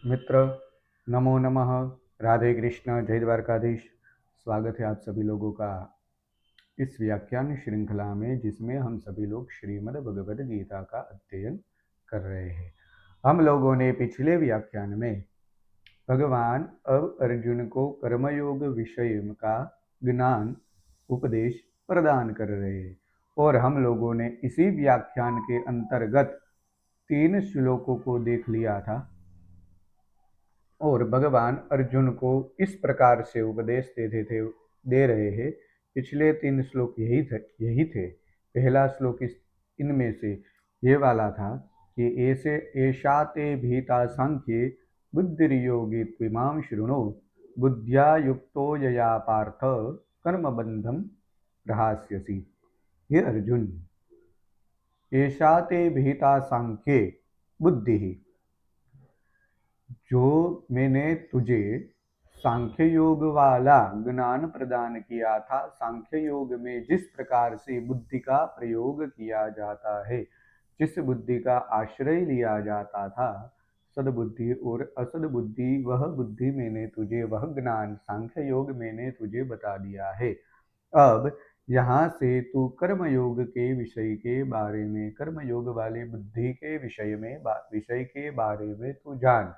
मित्र, नमो नमः। राधे कृष्ण, जय द्वारकाधीश। स्वागत है आप सभी लोगों का इस व्याख्यान श्रृंखला में, जिसमें हम सभी लोग श्रीमद् भगवद गीता का अध्ययन कर रहे हैं। हम लोगों ने पिछले व्याख्यान में भगवान अब अर्जुन को कर्मयोग विषय का ज्ञान उपदेश प्रदान कर रहे हैं, और हम लोगों ने इसी व्याख्यान के अंतर्गत 3 श्लोकों को देख लिया था। और भगवान अर्जुन को इस प्रकार से उपदेश दे रहे हैं। पिछले 3 श्लोक यही थे। पहला श्लोक इनमें से ये वाला था कि ऐसे ऐशा ते भीता सांख्ये बुद्धिर्योगी त्विमां शृणु बुद्ध्या युक्तो यया पार्थ कर्मबंधम प्रहास्यसि। हे अर्जुन, ऐशा ते भीता सांख्ये बुद्धि, जो मैंने तुझे सांख्य योग वाला ज्ञान प्रदान किया था, सांख्य योग में जिस प्रकार से बुद्धि का प्रयोग किया जाता है, जिस बुद्धि का आश्रय लिया जाता था, सद्बुद्धि और असद्बुद्धि, वह बुद्धि मैंने तुझे, वह ज्ञान सांख्य योग मैंने तुझे बता दिया है। अब यहाँ से तू कर्मयोग के विषय के बारे में, कर्मयोग वाली बुद्धि के विषय के बारे में तू जान।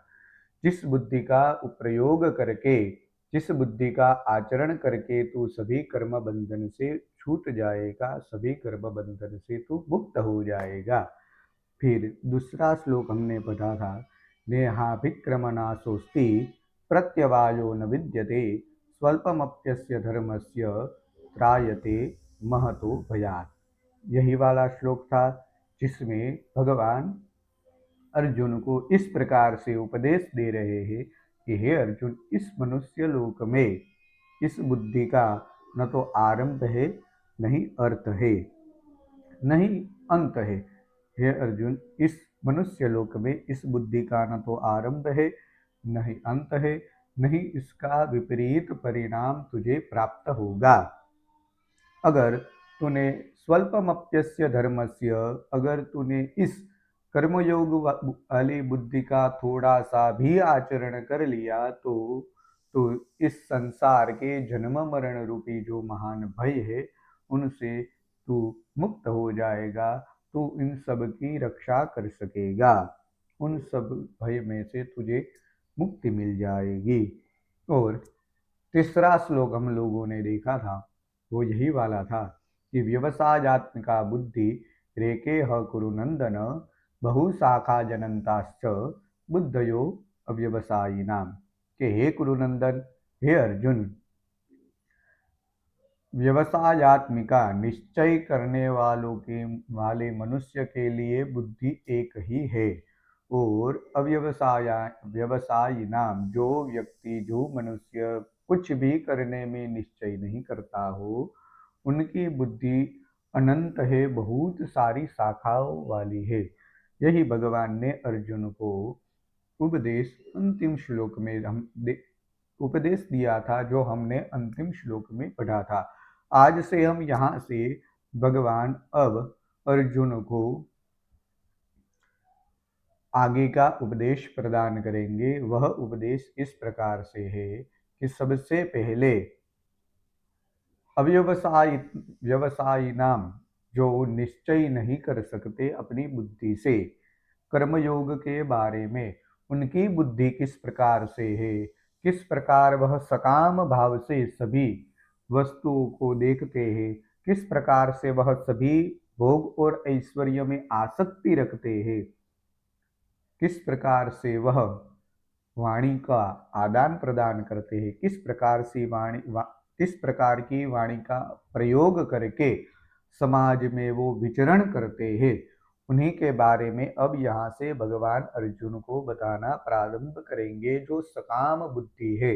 जिस बुद्धि का प्रयोग करके, जिस बुद्धि का आचरण करके तू सभी कर्म बंधन से छूट जाएगा, सभी कर्म बंधन से तू मुक्त हो जाएगा। फिर दूसरा श्लोक हमने पढ़ा था, नेहाभिक्रमनाशोस्ति प्रत्यवायो न विद्यते स्वल्पमप्यस्य धर्मस्य त्रायते महतो भयात्। यही वाला श्लोक था जिसमें भगवान अर्जुन को इस प्रकार से उपदेश दे रहे हैं कि हे अर्जुन, इस मनुष्य लोक में इस बुद्धि का न तो आरंभ है, नहीं अर्थ है, नहीं अंत है। हे अर्जुन, इस मनुष्य लोक में इस बुद्धि का न तो आरंभ है, नहीं अंत है, नहीं इसका विपरीत परिणाम तुझे प्राप्त होगा। अगर तूने स्वल्पमप्यस्य धर्मस्य, अगर तूने इस कर्मयोग वाली बुद्धि का थोड़ा सा भी आचरण कर लिया तो इस संसार के जन्म मरण रूपी जो महान भय है, उनसे तू मुक्त हो जाएगा। तू इन सब की रक्षा कर सकेगा, उन सब भय में से तुझे मुक्ति मिल जाएगी। और तीसरा श्लोक हम लोगों ने देखा था, वो यही वाला था कि व्यवसायात्मिका बुद्धि रेके ह कुरु नंदन बहुशाखा जनंताश्च बुद्धयो अव्यवसायी नाम। के हे कुरुनंदन, हे अर्जुन, व्यवसायात्मिका निश्चय करने वाले मनुष्य के लिए बुद्धि एक ही है, और व्यवसायी नाम, जो व्यक्ति, जो मनुष्य कुछ भी करने में निश्चय नहीं करता हो, उनकी बुद्धि अनंत है, बहुत सारी शाखाओं वाली है। यही भगवान ने अर्जुन को उपदेश अंतिम श्लोक में उपदेश दिया था, जो हमने अंतिम श्लोक में पढ़ा था। आज से हम यहाँ से भगवान अब अर्जुन को आगे का उपदेश प्रदान करेंगे। वह उपदेश इस प्रकार से है कि सबसे पहले व्यवसायी नाम, जो निश्चय नहीं कर सकते अपनी बुद्धि से कर्मयोग के बारे में, उनकी बुद्धि किस प्रकार से है, किस प्रकार वह सकाम भाव से सभी वस्तुओं को देखते हैं, किस प्रकार से वह सभी भोग और ऐश्वर्य में आसक्ति रखते हैं, किस प्रकार से वह वाणी का आदान प्रदान करते हैं, किस प्रकार की वाणी का प्रयोग करके समाज में वो विचरण करते हैं, उन्हीं के बारे में अब यहाँ से भगवान अर्जुन को बताना प्रारंभ करेंगे। जो सकाम बुद्धि है,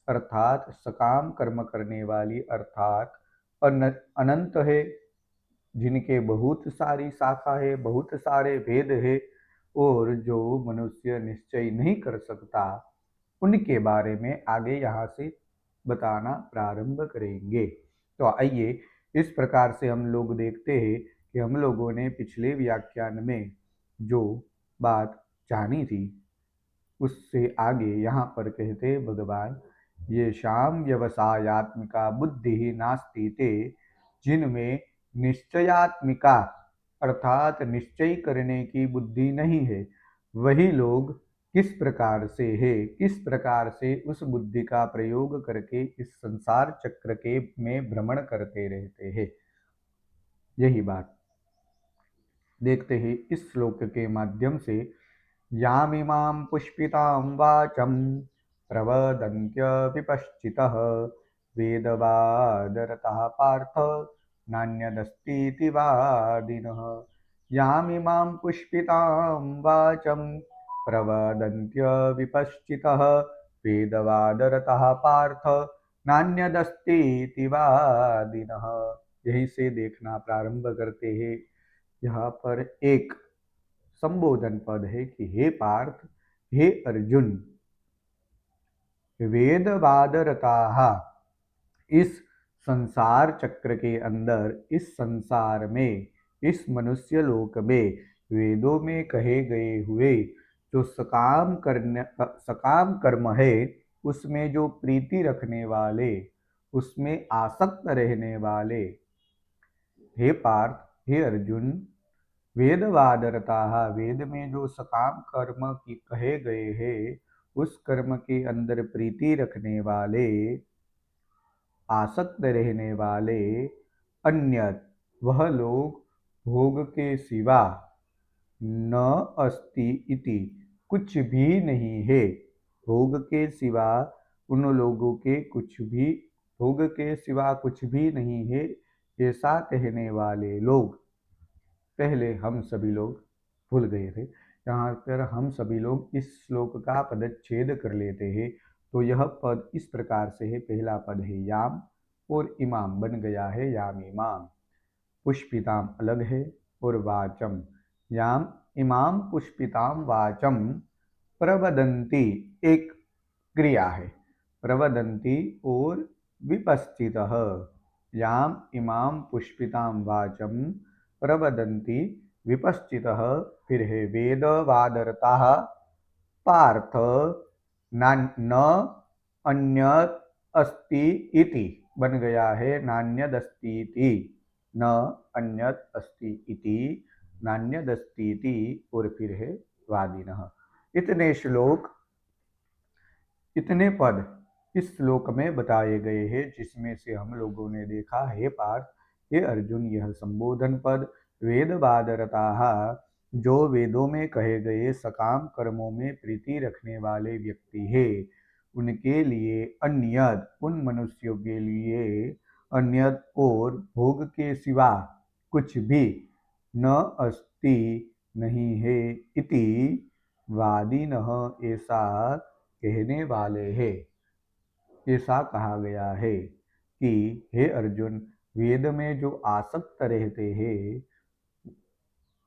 अर्थात सकाम कर्म करने वाली, अर्थात अनंत है, जिनके बहुत सारी शाखा है, बहुत सारे भेद है, और जो मनुष्य निश्चय नहीं कर सकता, उनके बारे में आगे यहाँ से बताना प्रारंभ करेंगे। तो आइए, इस प्रकार से हम लोग देखते हैं कि हम लोगों ने पिछले व्याख्यान में जो बात जानी थी, उससे आगे यहाँ पर कहते भगवान, ये शाम व्यवसायत्मिका बुद्धि ही नास्ति ते, जिनमें निश्चयात्मिका अर्थात निश्चय करने की बुद्धि नहीं है, वही लोग किस प्रकार से है, किस प्रकार से उस बुद्धि का प्रयोग करके इस संसार चक्र के में भ्रमण करते रहते हैं। यही बात देखते ही इस श्लोक के माध्यम से यामिमां पुष्पितां वाचं प्रवदन्त्य विपश्चितः वेदवादरतः पार्थ नान्यदस्तीति वादिनः। यामिमां पुष्पितां वाचं प्रवदन्त्य विपश्चितः वेदवादरतः पार्थ नान्यदस्तीति वादिनः। यहीं से देखना प्रारंभ करते हैं। यहाँ पर एक संबोधन पद है कि हे पार्थ, हे अर्जुन, वेदवादरताः, इस संसार चक्र के अंदर, इस संसार में, इस मनुष्य लोक में वेदों में कहे गए हुए जो सकाम कर्म है, उसमें जो प्रीति रखने वाले, उसमें आसक्त रहने वाले, हे पार्थ, हे अर्जुन, वेदवादरता, वेद में जो सकाम कर्म की कहे गए हैं, उस कर्म के अंदर प्रीति रखने वाले, आसक्त रहने वाले, अन्यत वह लोग भोग के सिवा न अस्ति इति, कुछ भी नहीं है। भोग के सिवा उन लोगों के कुछ भी, भोग के सिवा कुछ भी नहीं है, ऐसा कहने वाले लोग। पहले हम सभी लोग भूल गए थे, यहाँ पर हम सभी लोग इस श्लोक का पदच्छेद कर लेते हैं। तो यह पद इस प्रकार से है, पहला पद है याम और इमाम बन गया है याम इमाम। पुष्पिताम अलग है और वाचम, याम इमाम पुष्पिताम वाचम प्रवदन्ति एक क्रिया है, प्रवदन्ति और विपस्थितः, याम इमाम पुष्पिताम वाचम प्रवदन्ति विपस्थितः, फिर है वेदवादरताः पार्थ न अन्यत् अस्ति इति बन गया है नान्यदस्ति इति, न अन्यत् अस्ति इति नान्यदस्ति इति, और फिर है वादिनः। इतने श्लोक, इतने पद इस श्लोक में बताए गए हैं, जिसमें से हम लोगों ने देखा, हे पार्थ, हे अर्जुन, यह संबोधन पद वेदवादरताः, जो वेदों में कहे गए सकाम कर्मों में प्रीति रखने वाले व्यक्ति है, उनके लिए अन्यद, उन मनुष्यों के लिए अन्यद और भोग के सिवा कुछ भी न अस्ति नहीं है, इति वादिनः, ऐसा कहने वाले हैं। ऐसा कहा गया है कि हे अर्जुन, वेद में जो आसक्त रहते हैं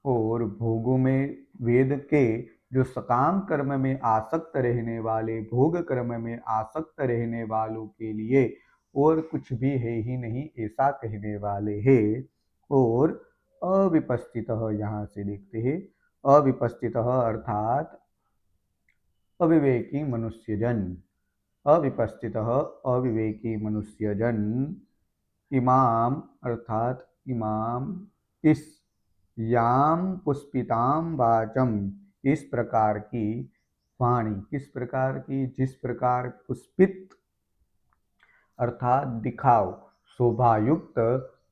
और भोगों में, वेद के जो सकाम कर्म में आसक्त रहने वाले, भोग कर्म में आसक्त रहने वालों के लिए और कुछ भी है ही नहीं, ऐसा कहने वाले हैं। और अविपस्थितः, यहाँ से देखते हैं, अविपस्थितः अर्थात अविवेकी मनुष्यजन, अविपस्थितः अविवेकी मनुष्यजन, इमाम अर्थात इमाम, इस याम पुष्पिताम वाचम, इस प्रकार की वाणी, किस प्रकार की, जिस प्रकार पुष्पित अर्थात दिखाओ, शोभायुक्त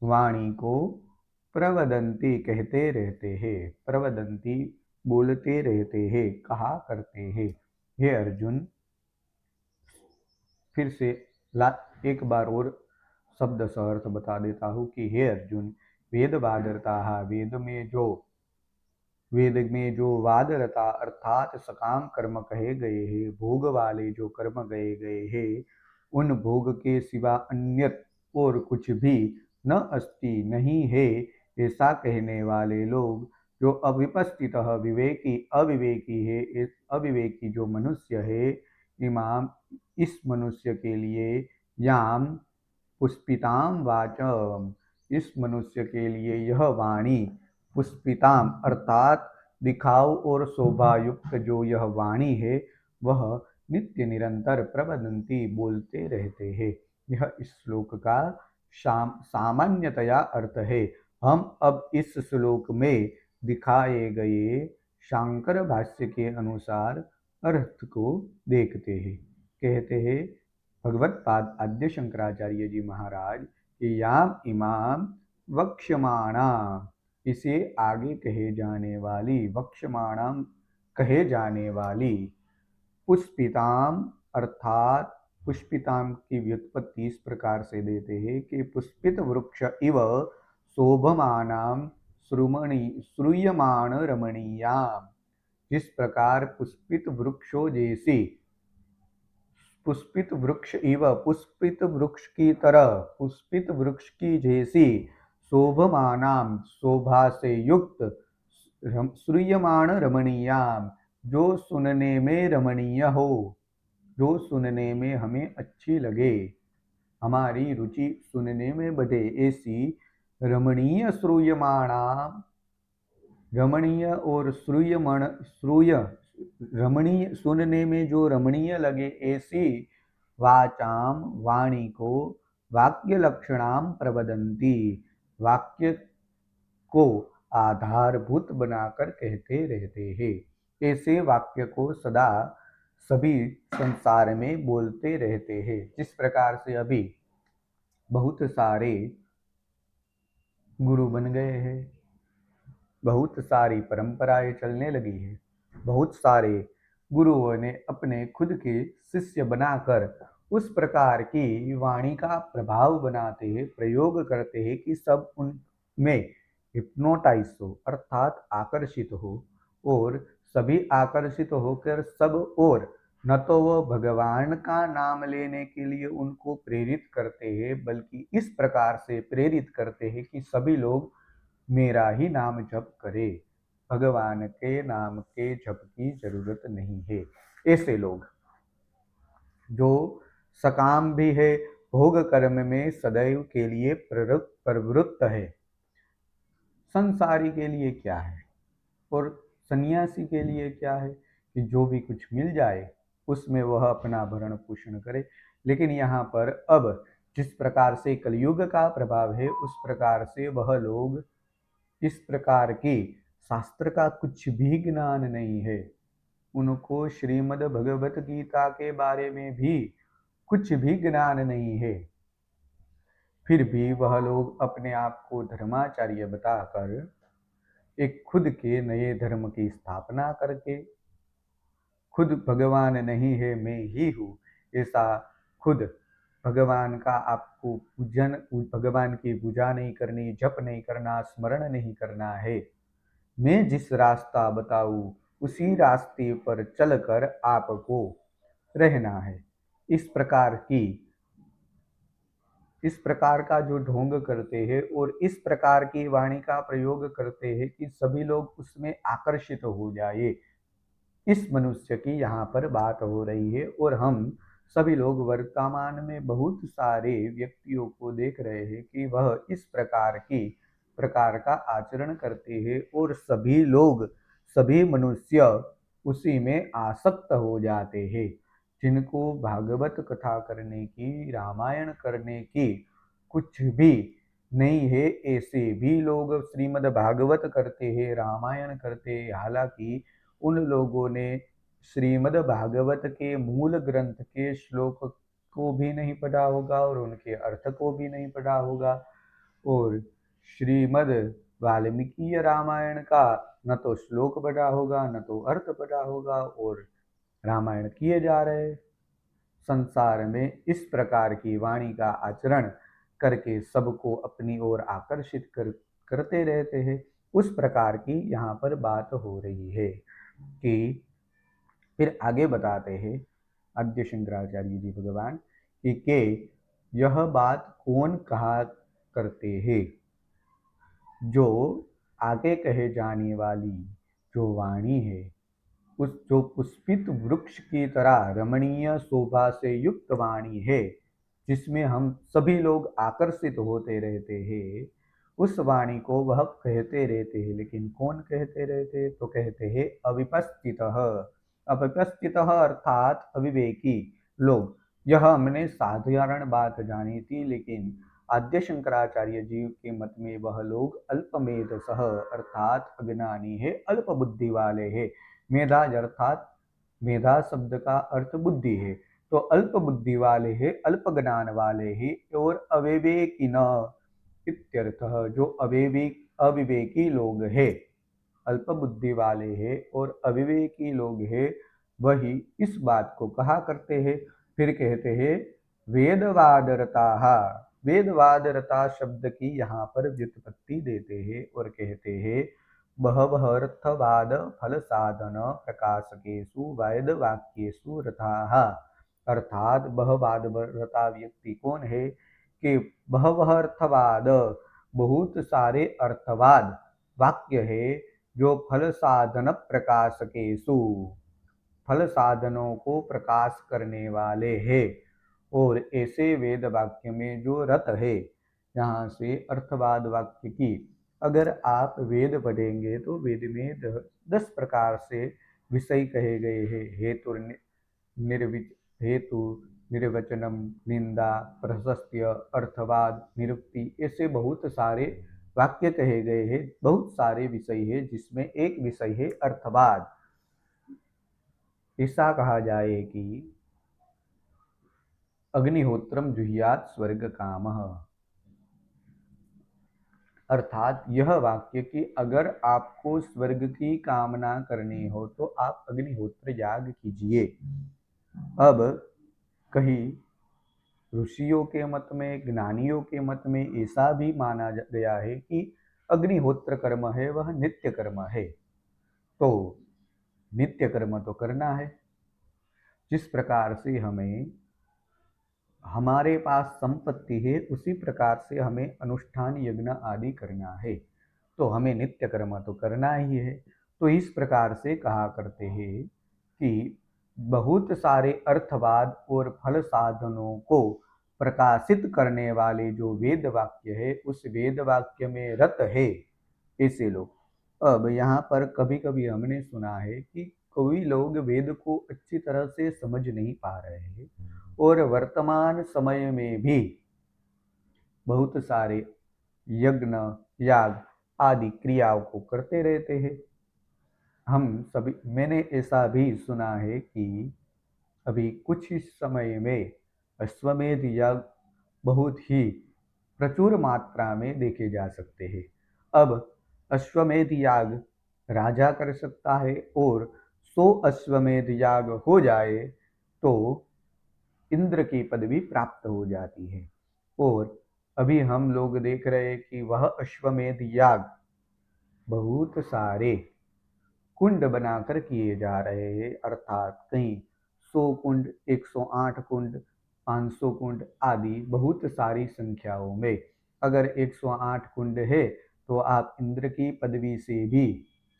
वाणी को प्रवदंती कहते रहते हैं, प्रवदंती बोलते रहते हैं, कहा करते हैं। हे अर्जुन, फिर से एक बार और शब्द अर्थ बता देता हूँ कि हे अर्जुन, वेद वादरता, वेद में जो वादरता अर्थात सकाम कर्म कहे गए हैं, भोग वाले जो कर्म गए गए हैं, उन भोग के सिवा अन्यत और कुछ भी न अस्ति नहीं है, ऐसा कहने वाले लोग, जो अविपस्थित विवेकी अविवेकी है, इस अविवेकी जो मनुष्य है, इमाम इस मनुष्य के लिए, याम पुष्पिताम वाचम, इस मनुष्य के लिए यह वाणी, पुष्पिताम अर्थात दिखाओ और शोभायुक्त जो यह वाणी है, वह नित्य निरंतर प्रवदंती बोलते रहते हैं। यह इस श्लोक का सामान्यतया अर्थ है। हम अब इस श्लोक में दिखाए गए शांकर भाष्य के अनुसार अर्थ को देखते हैं। कहते हैं भगवत्पाद आद्य शंकराचार्य जी महाराज कि याम इमाम वक्ष्यमाणा, इसे आगे कहे जाने वाली, वक्ष्यमाणम कहे जाने वाली पुष्पिताम, अर्थात पुष्पिताम की व्युत्पत्ति इस प्रकार से देते हैं कि पुष्पित वृक्ष इव शोभमानाम श्रूयमाण रमणीयाम। जिस प्रकार पुष्पित वृक्षों जैसी, पुष्पित वृक्ष इव, पुष्पित वृक्ष की तरह, पुष्पित वृक्ष की जैसी शोभमानाम, शोभा से युक्त, श्रूयमाण रमणीयाम, जो सुनने में रमणीय हो, जो सुनने में हमें अच्छी लगे, हमारी रुचि सुनने में बढ़े, ऐसी रमणीय श्रूयमाणा, रमणीय और श्रूयमण, श्रूय रमणीय, सुनने में जो रमणीय लगे ऐसी वाचाम, वाणी को, वाक्य लक्षणाम प्रवदंती, वाक्य को आधारभूत बनाकर कहते रहते हैं। ऐसे वाक्य को सदा सभी संसार में बोलते रहते हैं। जिस प्रकार से अभी बहुत सारे गुरु बन गए हैं, बहुत सारी परंपराएं चलने लगी है, बहुत सारे गुरुओं ने अपने खुद के शिष्य बनाकर उस प्रकार की वाणी का प्रभाव बनाते हैं, प्रयोग करते हैं कि सब उनमें हिप्नोटाइज हो, अर्थात आकर्षित हो, और सभी आकर्षित होकर सब, और न तो वो भगवान का नाम लेने के लिए उनको प्रेरित करते हैं, बल्कि इस प्रकार से प्रेरित करते हैं कि सभी लोग मेरा ही नाम जप करे, भगवान के नाम के जप की जरूरत नहीं है। ऐसे लोग जो सकाम भी है, भोग कर्म में सदैव के लिए प्रवृत्त है, संसारी के लिए क्या है और सन्यासी के लिए क्या है कि जो भी कुछ मिल जाए उसमें वह अपना भरण पोषण करे। लेकिन यहाँ पर अब जिस प्रकार से कलयुग का प्रभाव है, उस प्रकार से वह लोग, इस प्रकार की शास्त्र का कुछ भी ज्ञान नहीं है, उनको श्रीमद् भगवत गीता के बारे में भी कुछ भी ज्ञान नहीं है, फिर भी वह लोग अपने आप को धर्माचार्य बताकर एक खुद के नए धर्म की स्थापना करके, खुद भगवान नहीं है मैं ही हूँ, ऐसा खुद भगवान का आपको पूजन, भगवान की पूजा नहीं करनी, जप नहीं करना, स्मरण नहीं करना है, मैं जिस रास्ता बताऊँ उसी रास्ते पर चलकर आपको रहना है, इस प्रकार का जो ढोंग करते हैं और इस प्रकार की वाणी का प्रयोग करते हैं कि सभी लोग उसमें आकर्षित हो जाए, इस मनुष्य की यहाँ पर बात हो रही है। और हम सभी लोग वर्तमान में बहुत सारे व्यक्तियों को देख रहे हैं कि वह इस प्रकार का आचरण करते हैं और सभी लोग, सभी मनुष्य उसी में आसक्त हो जाते हैं। जिनको भागवत कथा करने की, रामायण करने की कुछ भी नहीं है, ऐसे भी लोग श्रीमद् भागवत करते हैं, रामायण करते हैं, हालांकि उन लोगों ने श्रीमद् भागवत के मूल ग्रंथ के श्लोक को भी नहीं पढ़ा होगा और उनके अर्थ को भी नहीं पढ़ा होगा, और श्रीमद् वाल्मीकि रामायण का न तो श्लोक पढ़ा होगा न तो अर्थ पढ़ा होगा, और रामायण किए जा रहे। संसार में इस प्रकार की वाणी का आचरण करके सबको अपनी ओर आकर्षित करते रहते हैं। उस प्रकार की यहाँ पर बात हो रही है कि फिर आगे बताते हैं आद्य शंकराचार्य जी भगवान कि यह बात कौन कहा करते हैं, जो आगे कहे जाने वाली जो वाणी है, उस जो पुष्पित वृक्ष की तरह रमणीय शोभा से युक्त वाणी है, जिसमें हम सभी लोग आकर्षित होते रहते हैं, उस वाणी को वह कहते रहते हैं। लेकिन कौन कहते रहते हैं? तो कहते हैं अविपस्थितः, अपस्थितः अर्थात अविवेकी लोग। यह हमने साधारण बात जानी थी, लेकिन आद्य शंकराचार्य जी के मत में वह लोग अल्पमेध सह अर्थात अज्ञानी है, अल्प बुद्धि वाले है। मेधाज अर्थात मेधा शब्द का अर्थ बुद्धि है, तो अल्प बुद्धि वाले है, अल्प ज्ञान वाले है और अविवेकी न इत्यर्थः। जो अविवेकी लोग है, अल्प बुद्धि वाले हैं और अविवेकी लोग हैं, वही इस बात को कहा करते हैं। फिर कहते हैं वेदवादरता। वेदवादरता शब्द की यहाँ पर व्युत्पत्ति देते हैं और कहते हैं बहवर्थवाद फल साधन प्रकाशकेषु वेद वाक्येषु रताः। अर्थात बहवादरता व्यक्ति कौन है कि बहवर्थवाद बहुत सारे अर्थवाद वाक्य है जो फल साधन प्रकाशकेषु फल साधनों को प्रकाश करने वाले हैं। और ऐसे वेद वाक्य में जो रत है, यहाँ से अर्थवाद वाक्य की अगर आप वेद पढ़ेंगे तो वेद में 10 प्रकार से विषय कहे गए हैं। हेतु निर्वचनम, निंदा, प्रशस्त्य, अर्थवाद, निरुक्ति, ऐसे बहुत सारे वाक्य कहे गए हैं। बहुत सारे विषय है जिसमें एक विषय है अर्थवाद। ऐसा कहा जाए कि अग्निहोत्रम जुह्यात स्वर्ग कामः। अर्थात यह वाक्य कि अगर आपको स्वर्ग की कामना करनी हो तो आप अग्निहोत्र याग कीजिए। अब कहीं ऋषियों के मत में, ज्ञानियों के मत में ऐसा भी माना गया है कि अग्निहोत्र कर्म है वह नित्य कर्म है, तो नित्य कर्म तो करना है। जिस प्रकार से हमें हमारे पास संपत्ति है उसी प्रकार से हमें अनुष्ठान यज्ञ आदि करना है, तो हमें नित्य कर्म तो करना ही है। तो इस प्रकार से कहा करते हैं कि बहुत सारे अर्थवाद और फल साधनों को प्रकाशित करने वाले जो वेद वाक्य है उस वेद वाक्य में रत है ऐसे लोग। अब यहाँ पर कभी कभी हमने सुना है कि कोई लोग वेद को अच्छी तरह से समझ नहीं पा रहे हैं और वर्तमान समय में भी बहुत सारे यज्ञ, याग आदि क्रियाओं को करते रहते हैं। हम सभी, मैंने ऐसा भी सुना है कि अभी कुछ ही समय में अश्वमेध याग बहुत ही प्रचुर मात्रा में देखे जा सकते हैं। अब अश्वमेध याग राजा कर सकता है और 100 अश्वमेध याग हो जाए तो इंद्र की पदवी प्राप्त हो जाती है। और अभी हम लोग देख रहे हैं कि वह अश्वमेध याग बहुत सारे कुंड बनाकर किए जा रहे हैं, अर्थात कहीं 100 कुंड, 108 कुंड, 500 कुंड आदि बहुत सारी संख्याओं में। अगर 108 कुंड है तो आप इंद्र की पदवी से भी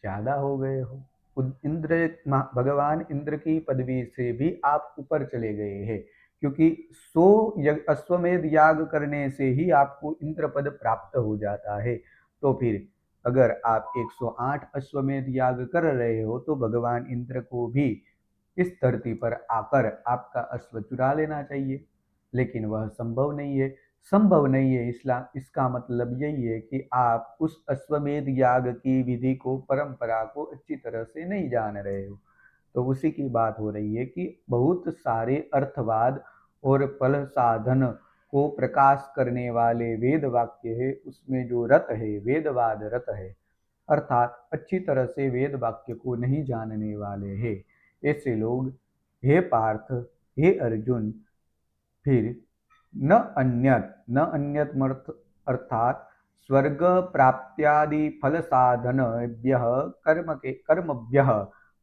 ज्यादा हो गए हो। इंद्र, भगवान इंद्र की पदवी से भी आप ऊपर चले गए हैं, क्योंकि 100 अश्वमेध याग करने से ही आपको इंद्र पद प्राप्त हो जाता है। तो फिर अगर आप 108 अश्वमेध याग कर रहे हो तो भगवान इंद्र को भी इस धरती पर आकर आपका अश्व चुरा लेना चाहिए, लेकिन वह संभव नहीं है। संभव नहीं है इसका मतलब यही है कि आप उस अश्वमेध याग की विधि को, परंपरा को अच्छी तरह से नहीं जान रहे हो। तो उसी की बात हो रही है कि बहुत सारे अर्थवाद और फल साधन को प्रकाश करने वाले वेद वाक्य है, उसमें जो रत है, वेदवाद रत है, अर्थात अच्छी तरह से वेद वाक्य को नहीं जानने वाले हैं ऐसे लोग। हे पार्थ, हे अर्जुन, फिर न अन्यत अर्थात स्वर्ग प्राप्त्यादि फल साधन कर्मभ्यः,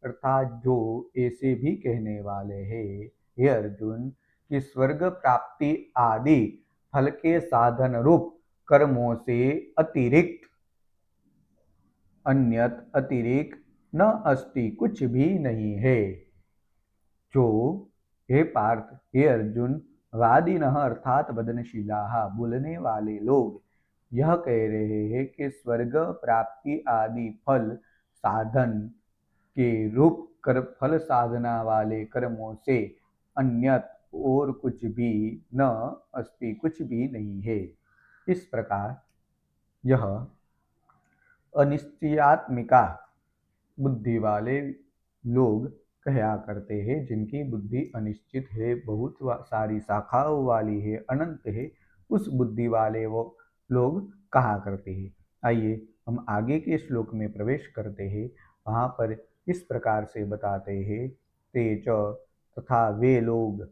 अर्थात जो ऐसे भी कहने वाले हैं हे अर्जुन कि स्वर्ग प्राप्ति आदि फल के साधन रूप कर्मों से अतिरिक्त, अन्यत अतिरिक्त न अस्ति, कुछ भी नहीं है। जो, हे पार्थ, हे अर्जुन, वादिनः अर्थात वदनशीलाः, बोलने वाले लोग यह कह रहे हैं कि स्वर्ग प्राप्ति आदि फल साधन के रूप कर फल साधना वाले कर्मों से अन्यत और कुछ भी न अस्ति, कुछ भी नहीं है। इस प्रकार यह अनिश्चयात्मिका बुद्धि वाले लोग कहा करते हैं, जिनकी बुद्धि अनिश्चित है, बहुत सारी शाखाओं वाली है, अनंत है, उस बुद्धि वाले वो लोग कहा करते हैं। आइए हम आगे के श्लोक में प्रवेश करते हैं। वहाँ पर इस प्रकार से बताते हैं, ते च तथा वे लोग,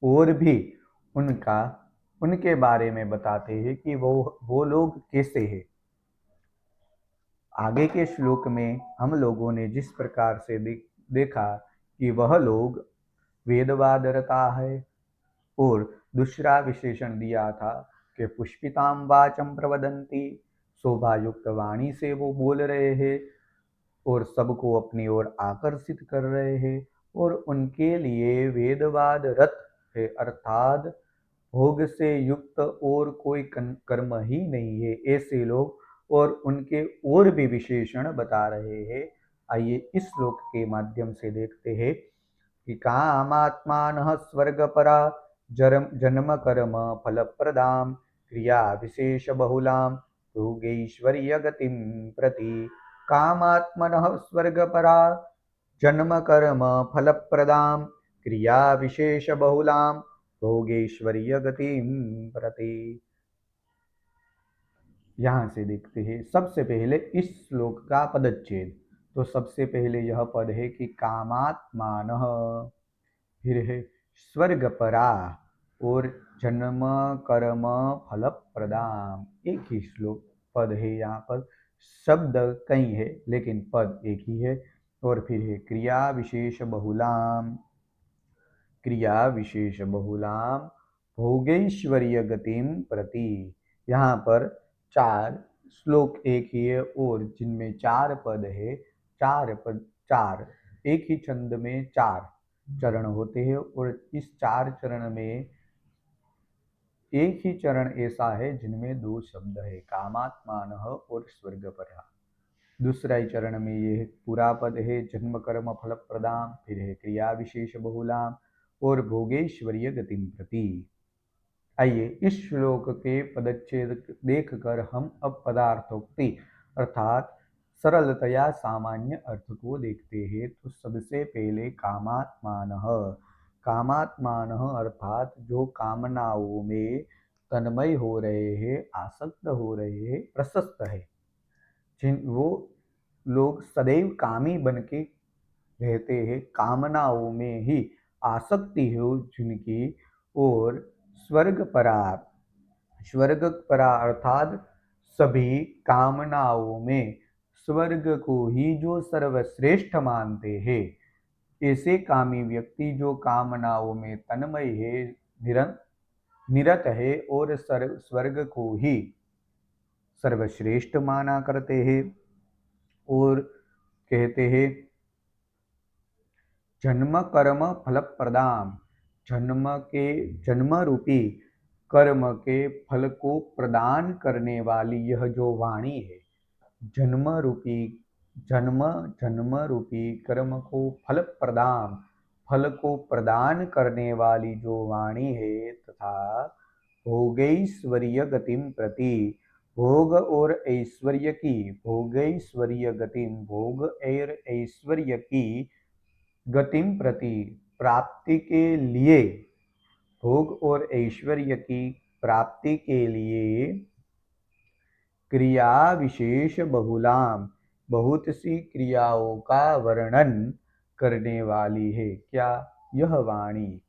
और भी उनके बारे में बताते हैं कि वो लोग कैसे हैं। आगे के श्लोक में हम लोगों ने जिस प्रकार से देखा कि वह लोग वेदवाद रता है, और दूसरा विशेषण दिया था कि पुष्पिताम वाचम प्रवदंती, शोभा युक्त वाणी से वो बोल रहे हैं और सबको अपनी ओर आकर्षित कर रहे हैं, और उनके लिए वेदवाद रत है, अर्थात भोग से युक्त और कोई कर्म ही नहीं है, ऐसे लोग। और उनके और भी विशेषण बता रहे हैं। आइए इस श्लोक के माध्यम से देखते हैं कि कामात्मानः स्वर्गपरा जन्म कर्म फलप्रदां क्रिया विशेष बहुलां भोगैश्वर्य गतिं प्रति। कामात्मनः स्वर्गपरा जन्म कर्म फलप्रदां क्रिया विशेष बहुलां भोगेश्वर्य गतिं प्रति। यहाँ से देखते हैं सबसे पहले इस श्लोक का पदच्छेद। तो सबसे पहले यह पद है कि कामात्मानः, फिर है स्वर्गपरा और जन्म कर्म फल प्रदाम। एक ही श्लोक पद है, यहाँ पर शब्द कई है लेकिन पद एक ही है। और फिर है क्रिया विशेष बहुलाम, क्रिया विशेष बहुलाम भोगैश्वर्य गतिम प्रति। यहाँ पर चार श्लोक एक ही है और जिनमें चार पद है, चार एक ही छंद में चार चरण होते हैं, और इस चार चरण में एक ही चरण ऐसा है जिनमें दो शब्द है, कामात्मानः और स्वर्गपरा। दूसरा ही चरण में ये पूरा पद है जन्म कर्म फल प्रदान, फिर है क्रिया विशेष बहुलाम और भोगेश्वर्य गतिम प्रति। आइए इस श्लोक के पदच्छेद देखकर हम अब पदार्थोक्ति अर्थात सरलतया सामान्य अर्थ को देखते हैं। तो सबसे पहले कामात्मानः, कामात्मानः अर्थात जो कामनाओं में तन्मय हो रहे हैं, आसक्त हो रहे हैं, प्रशस्त है, जिन वो लोग सदैव कामी बन के रहते हैं, कामनाओं में ही आसक्ति हो जिनकी, और स्वर्ग परा, स्वर्ग परा अर्थात सभी कामनाओं में स्वर्ग को ही जो सर्वश्रेष्ठ मानते हैं, ऐसे कामी व्यक्ति जो कामनाओं में तन्मय है, निरत है और स्वर्ग को ही सर्वश्रेष्ठ माना करते हैं। और कहते हैं जन्म कर्म फल प्रदान, जन्म रूपी कर्म के फल को प्रदान करने वाली यह जो वाणी है, जन्म रूपी जन्म रूपी कर्म को फल को प्रदान करने वाली जो वाणी है, तथा भोगैश्वर्य गतिम प्रति, भोग और ऐश्वर्य की, भोगैश्वर्य गतिम भोग और ऐश्वर्य की, गतिम प्रति प्राप्ति के लिए, भोग और ऐश्वर्य की प्राप्ति के लिए क्रिया विशेष बहुलाम, बहुत सी क्रियाओं का वर्णन करने वाली है। क्या? यह वाणी,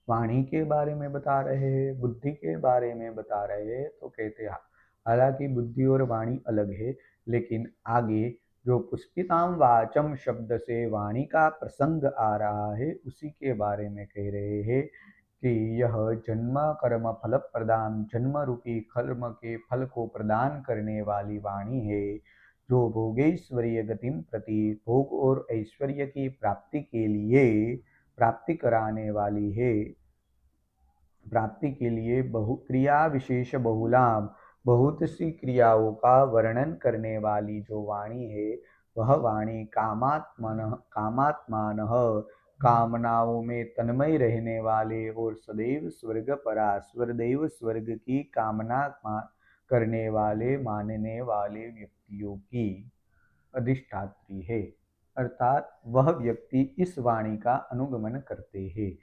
वाणी के बारे में बता रहे हैं, बुद्धि के बारे में बता रहे हैं। तो कहते हैं हालांकि बुद्धि और वाणी अलग है, लेकिन आगे जो पुष्पिताम वाचम शब्द से वाणी का प्रसंग आ रहा है, उसी के बारे में कह रहे हैं कि यह जन्म कर्म फल प्रदान, जन्म रूपी कर्म के फल को प्रदान करने वाली वाणी है, जो भोगेश्वर्य गतिम प्रति, भोग और ऐश्वर्य की प्राप्ति के लिए, प्राप्ति कराने वाली है, प्राप्ति के लिए क्रिया विशेष बहुलाम, बहुत सी क्रियाओं का वर्णन करने वाली जो वाणी है, वह वाणी कामात्मान कामनाओं में तन्मय रहने वाले और सदैव स्वर्ग परा स्वरदैव स्वर्ग की कामना करने वाले मानने वाले व्यक्तियों की अधिष्ठात्री है। अर्थात वह व्यक्ति इस वाणी का अनुगमन करते हैं।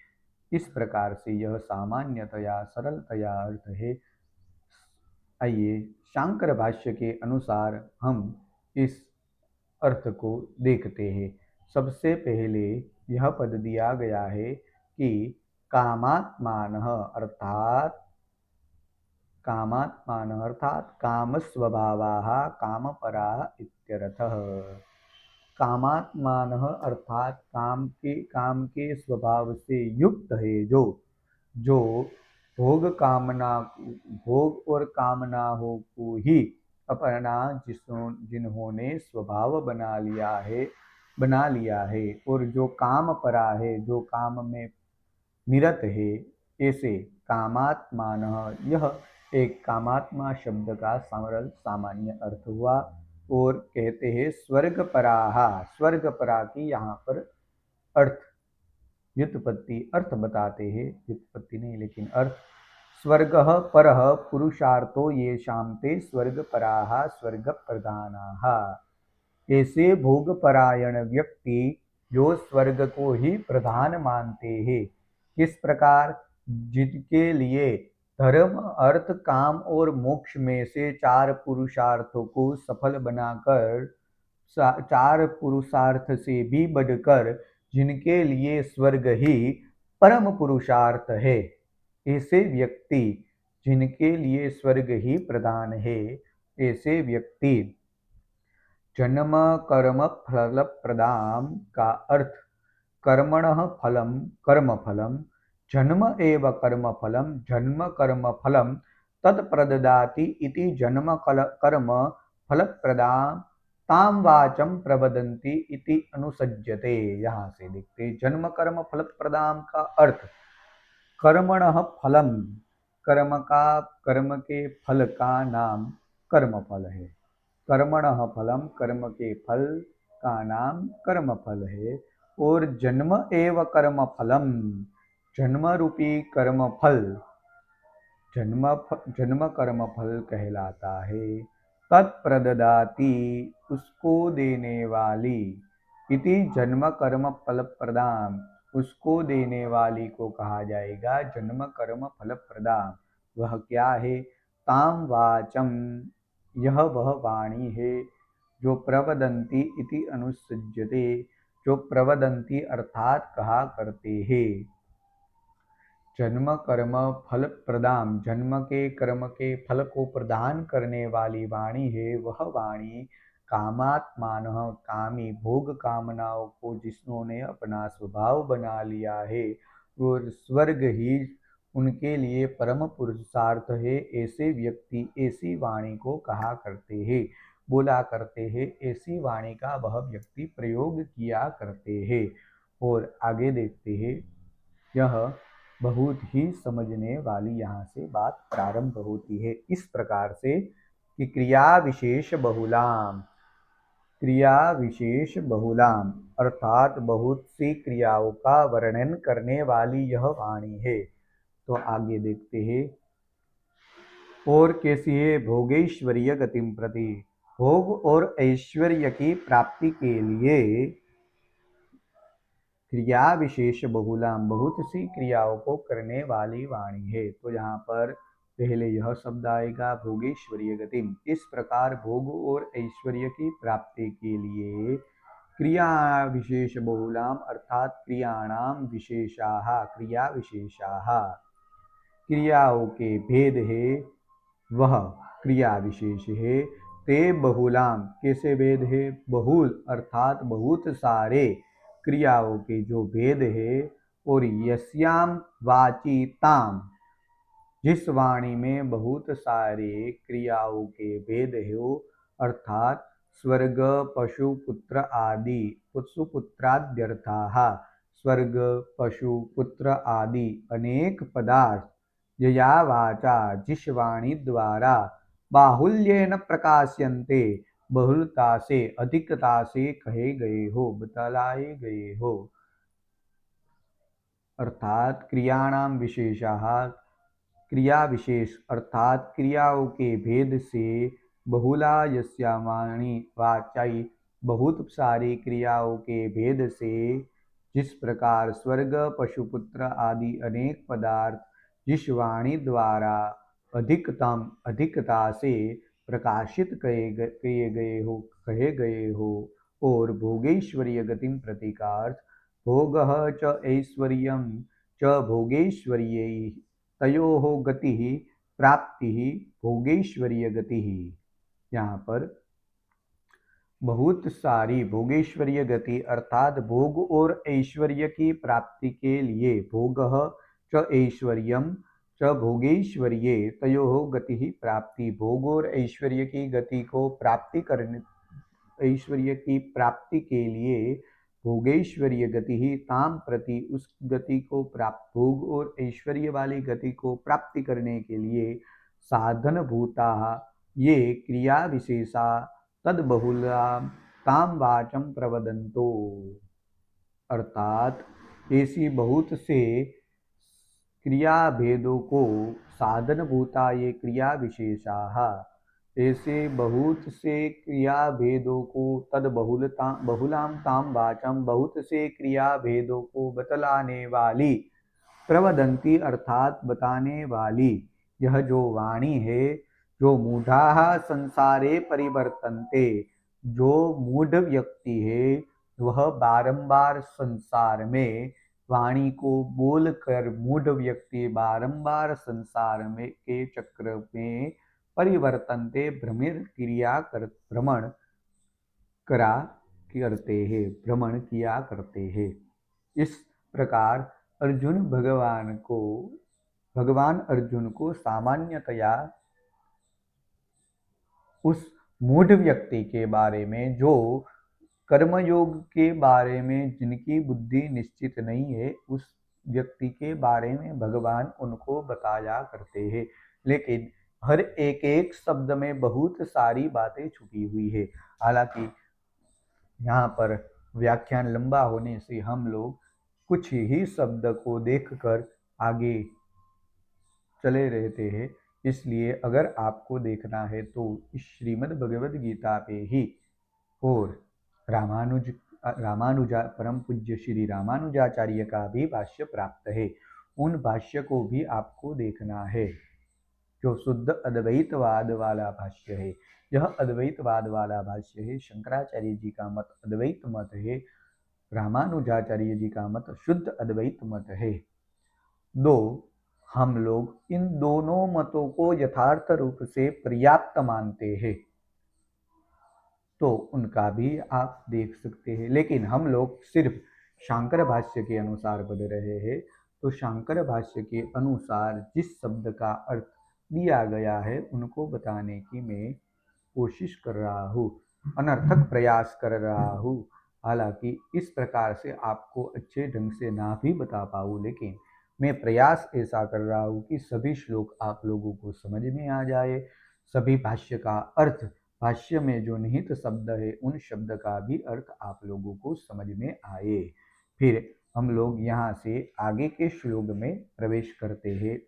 इस प्रकार से यह सामान्यतया सरलतया अर्थ है। आइए शांकर भाष्य के अनुसार हम इस अर्थ को देखते हैं। सबसे पहले यह पद दिया गया है कि कामात्मान अर्थात कामस्वभावाः कामपराः इत्यर्थः। कामात्मान अर्थात काम के स्वभाव से युक्त है, जो जो भोग कामना भोग और कामनाओं को ही अपना जिन्होंने स्वभाव बना लिया है और जो काम परा है, जो काम में निरत है, ऐसे कामात्मान। यह एक कामात्मा शब्द का सरल सामान्य अर्थ हुआ। और कहते हैं स्वर्ग पराहा, स्वर्ग परा की यहाँ पर अर्थ व्युत्पत्ति अर्थ बताते हैं, व्युत्पत्ति नहीं लेकिन अर्थ। स्वर्ग परः पुरुषार्थो ये शांते स्वर्ग पराहा स्वर्ग प्रधानाः। ऐसे भोग परायण व्यक्ति जो स्वर्ग को ही प्रधान मानते हैं। किस प्रकार? जिनके लिए धर्म अर्थ काम और मोक्ष में से चार पुरुषार्थों को सफल बनाकर, चार पुरुषार्थ से भी बढ़कर जिनके लिए स्वर्ग ही परम पुरुषार्थ है, ऐसे व्यक्ति जिनके लिए स्वर्ग ही प्रधान है, ऐसे व्यक्ति जन्म कर्म फल प्रदाम का अर्थ कर्मणः फलम कर्म फलम जन्म एव कर्म फलम जन्म कर्म फलम तत्प्रददाति इति जन्म कर्म फल प्रदान ताम वाचम प्रवदन्ति इति अनुसज्जते। यहाँ से देखते जन्म कर्म फल प्रदान का अर्थ कर्मणः फलम, कर्म के फल का नाम कर्म फल है। कर्मणः फलम, कर्म के फल का नाम कर्म फल है। और जन्म एव कर्म फलम, जन्म रूपी कर्म फल जन्म कर्म फल कहलाता है। तत्प्रददाति, उसको देने वाली, इति जन्म कर्म फल प्रदान, उसको देने वाली को कहा जाएगा जन्म कर्म फल प्रदान। वह क्या है? ताम वाचम, यह वह वाणी है जो प्रवदंती इति अनुसज्जते, जो प्रवदंती अर्थात कहा करते हैं। जन्म कर्म फल प्रदान, जन्म के कर्म के फल को प्रदान करने वाली वाणी है। वह वाणी कामात्मान, कामी भोग कामनाओं को जिन्होंने अपना स्वभाव बना लिया है और स्वर्ग ही उनके लिए परम पुरुषार्थ है, ऐसे व्यक्ति ऐसी वाणी को कहा करते हैं, बोला करते हैं। ऐसी वाणी का वह व्यक्ति प्रयोग किया करते हैं। और आगे देखते हैं, यह बहुत ही समझने वाली यहाँ से बात प्रारंभ होती है इस प्रकार से कि क्रिया विशेष बहुलाम अर्थात बहुत सी क्रियाओं का वर्णन करने वाली यह वाणी है। तो आगे देखते हैं, और कैसी है? भोगेश्वरीय गतिम प्रति, भोग और ऐश्वर्य की प्राप्ति के लिए क्रिया विशेष बहुलाम, बहुत सी क्रियाओं को करने वाली वाणी है। तो यहाँ पर पहले यह शब्द आएगा भोगेश्वरीय गतिम। इस प्रकार भोग और ऐश्वर्य की प्राप्ति के लिए क्रिया विशेष बहुलाम अर्थात क्रियाणाम विशेषाः, क्रिया विशेषाः, क्रियाओं के भेद है, वह क्रिया विशेष है। ते बहुलाम, कैसे भेद है? बहुल अर्थात बहुत सारे क्रियाओं के जो भेद है। और यस्याम वाची ताम, जिस वाणी में बहुत सारे क्रियाओं के भेद हो, अर्थात स्वर्ग पशु पुत्र आदि, पुत्राद्यर्थाः, स्वर्ग पशु पुत्र आदि अनेक पदार्थ यया वाचा, जिस वाणी द्वारा बाहुल्येन प्रकाश्यन्ते, बहुलता से अधिकता से कहे गए हो, बतलाए गए हो। अर्थात क्रियाणाम विशेषाः, क्रिया विशेष अर्थात क्रियाओं के भेद से बहुला यस्यामाणी वाचाई, बहुत सारी क्रियाओं के भेद से जिस प्रकार स्वर्ग पशुपुत्र आदि अनेक पदार्थ जिस वाणी द्वारा अधिकतम अधिकता से प्रकाशित कहे गए हो और भोगेश्वरीय गतिम प्रतीकार्थ भोगः च ऐश्वर्यं च भोगेश्वर्यै तयोः गतिः प्राप्तिः भोगेश्वरीय गतिः। यहाँ पर बहुत सारी भोगेश्वरीय गति अर्थात भोग और ऐश्वर्य की प्राप्ति के लिए भोगः च ऐश्वर्यम च भोगेश्वर्ये तयोः गति प्राप्ति, भोग और ऐश्वर्य की गति को प्राप्ति करने, ऐश्वर्य की प्राप्ति के लिए भोगेश्वरीय गति ही ताम प्रति, उस गति को प्राप्त, भोग और ऐश्वर्य वाली गति को प्राप्ति करने के लिए साधन भूता ये क्रिया विशेषा तद बहुला ताम वाचम प्रवदंतो। अर्थात ऐसी बहुत से क्रिया भेदों को साधन भूता ये क्रिया विशेषा, ऐसे बहुत से क्रिया भेदों को तद बहुलाम ताम वाचम, बहुत से क्रिया भेदों को बतलाने वाली, प्रवदंती अर्थात बताने वाली यह जो वाणी है, जो मूढ़ा संसारे परिवर्तनते, जो मूढ़ व्यक्ति है वह बारंबार संसार में वाणी को बोलकर मूढ़ व्यक्ति बारंबार संसार में के चक्र में परिवर्तनते भ्रमण करा करते हैं, भ्रमण किया करते हैं। इस प्रकार भगवान अर्जुन को सामान्यतया उस मूढ़ व्यक्ति के बारे में, जो कर्मयोग के बारे में जिनकी बुद्धि निश्चित नहीं है, उस व्यक्ति के बारे में भगवान उनको बताया करते हैं। लेकिन हर एक एक शब्द में बहुत सारी बातें छुपी हुई है। हालांकि यहाँ पर व्याख्यान लंबा होने से हम लोग कुछ ही शब्द को देखकर आगे चले रहते हैं, इसलिए अगर आपको देखना है तो इस श्रीमद् भगवद गीता पे ही और रामानुजा परम पूज्य श्री रामानुजाचार्य का भी भाष्य प्राप्त है, उन भाष्य को भी आपको देखना है जो शुद्ध अद्वैतवाद वाला भाष्य है। यह अद्वैतवाद वाला भाष्य है, शंकराचार्य जी का मत अद्वैत मत है, रामानुजाचार्य जी का मत शुद्ध अद्वैत मत है। दो हम लोग इन दोनों मतों को यथार्थ रूप से पर्याप्त मानते हैं, तो उनका भी आप देख सकते हैं। लेकिन हम लोग सिर्फ शांकर भाष्य के अनुसार पढ़ रहे हैं, तो शांकर भाष्य के अनुसार जिस शब्द का अर्थ दिया गया है उनको बताने की मैं कोशिश कर रहा हूँ, अनर्थक प्रयास कर रहा हूँ। हालांकि इस प्रकार से आपको अच्छे ढंग से ना भी बता पाऊँ, लेकिन मैं प्रयास ऐसा कर रहा हूँ कि सभी श्लोक आप लोगों को समझ में आ जाए, सभी भाष्य का अर्थ, भाष्य में जो निहित शब्द है उन शब्द का भी अर्थ आप लोगों को समझ में आए। फिर हम लोग यहाँ से आगे के श्लोक में प्रवेश करते हैं।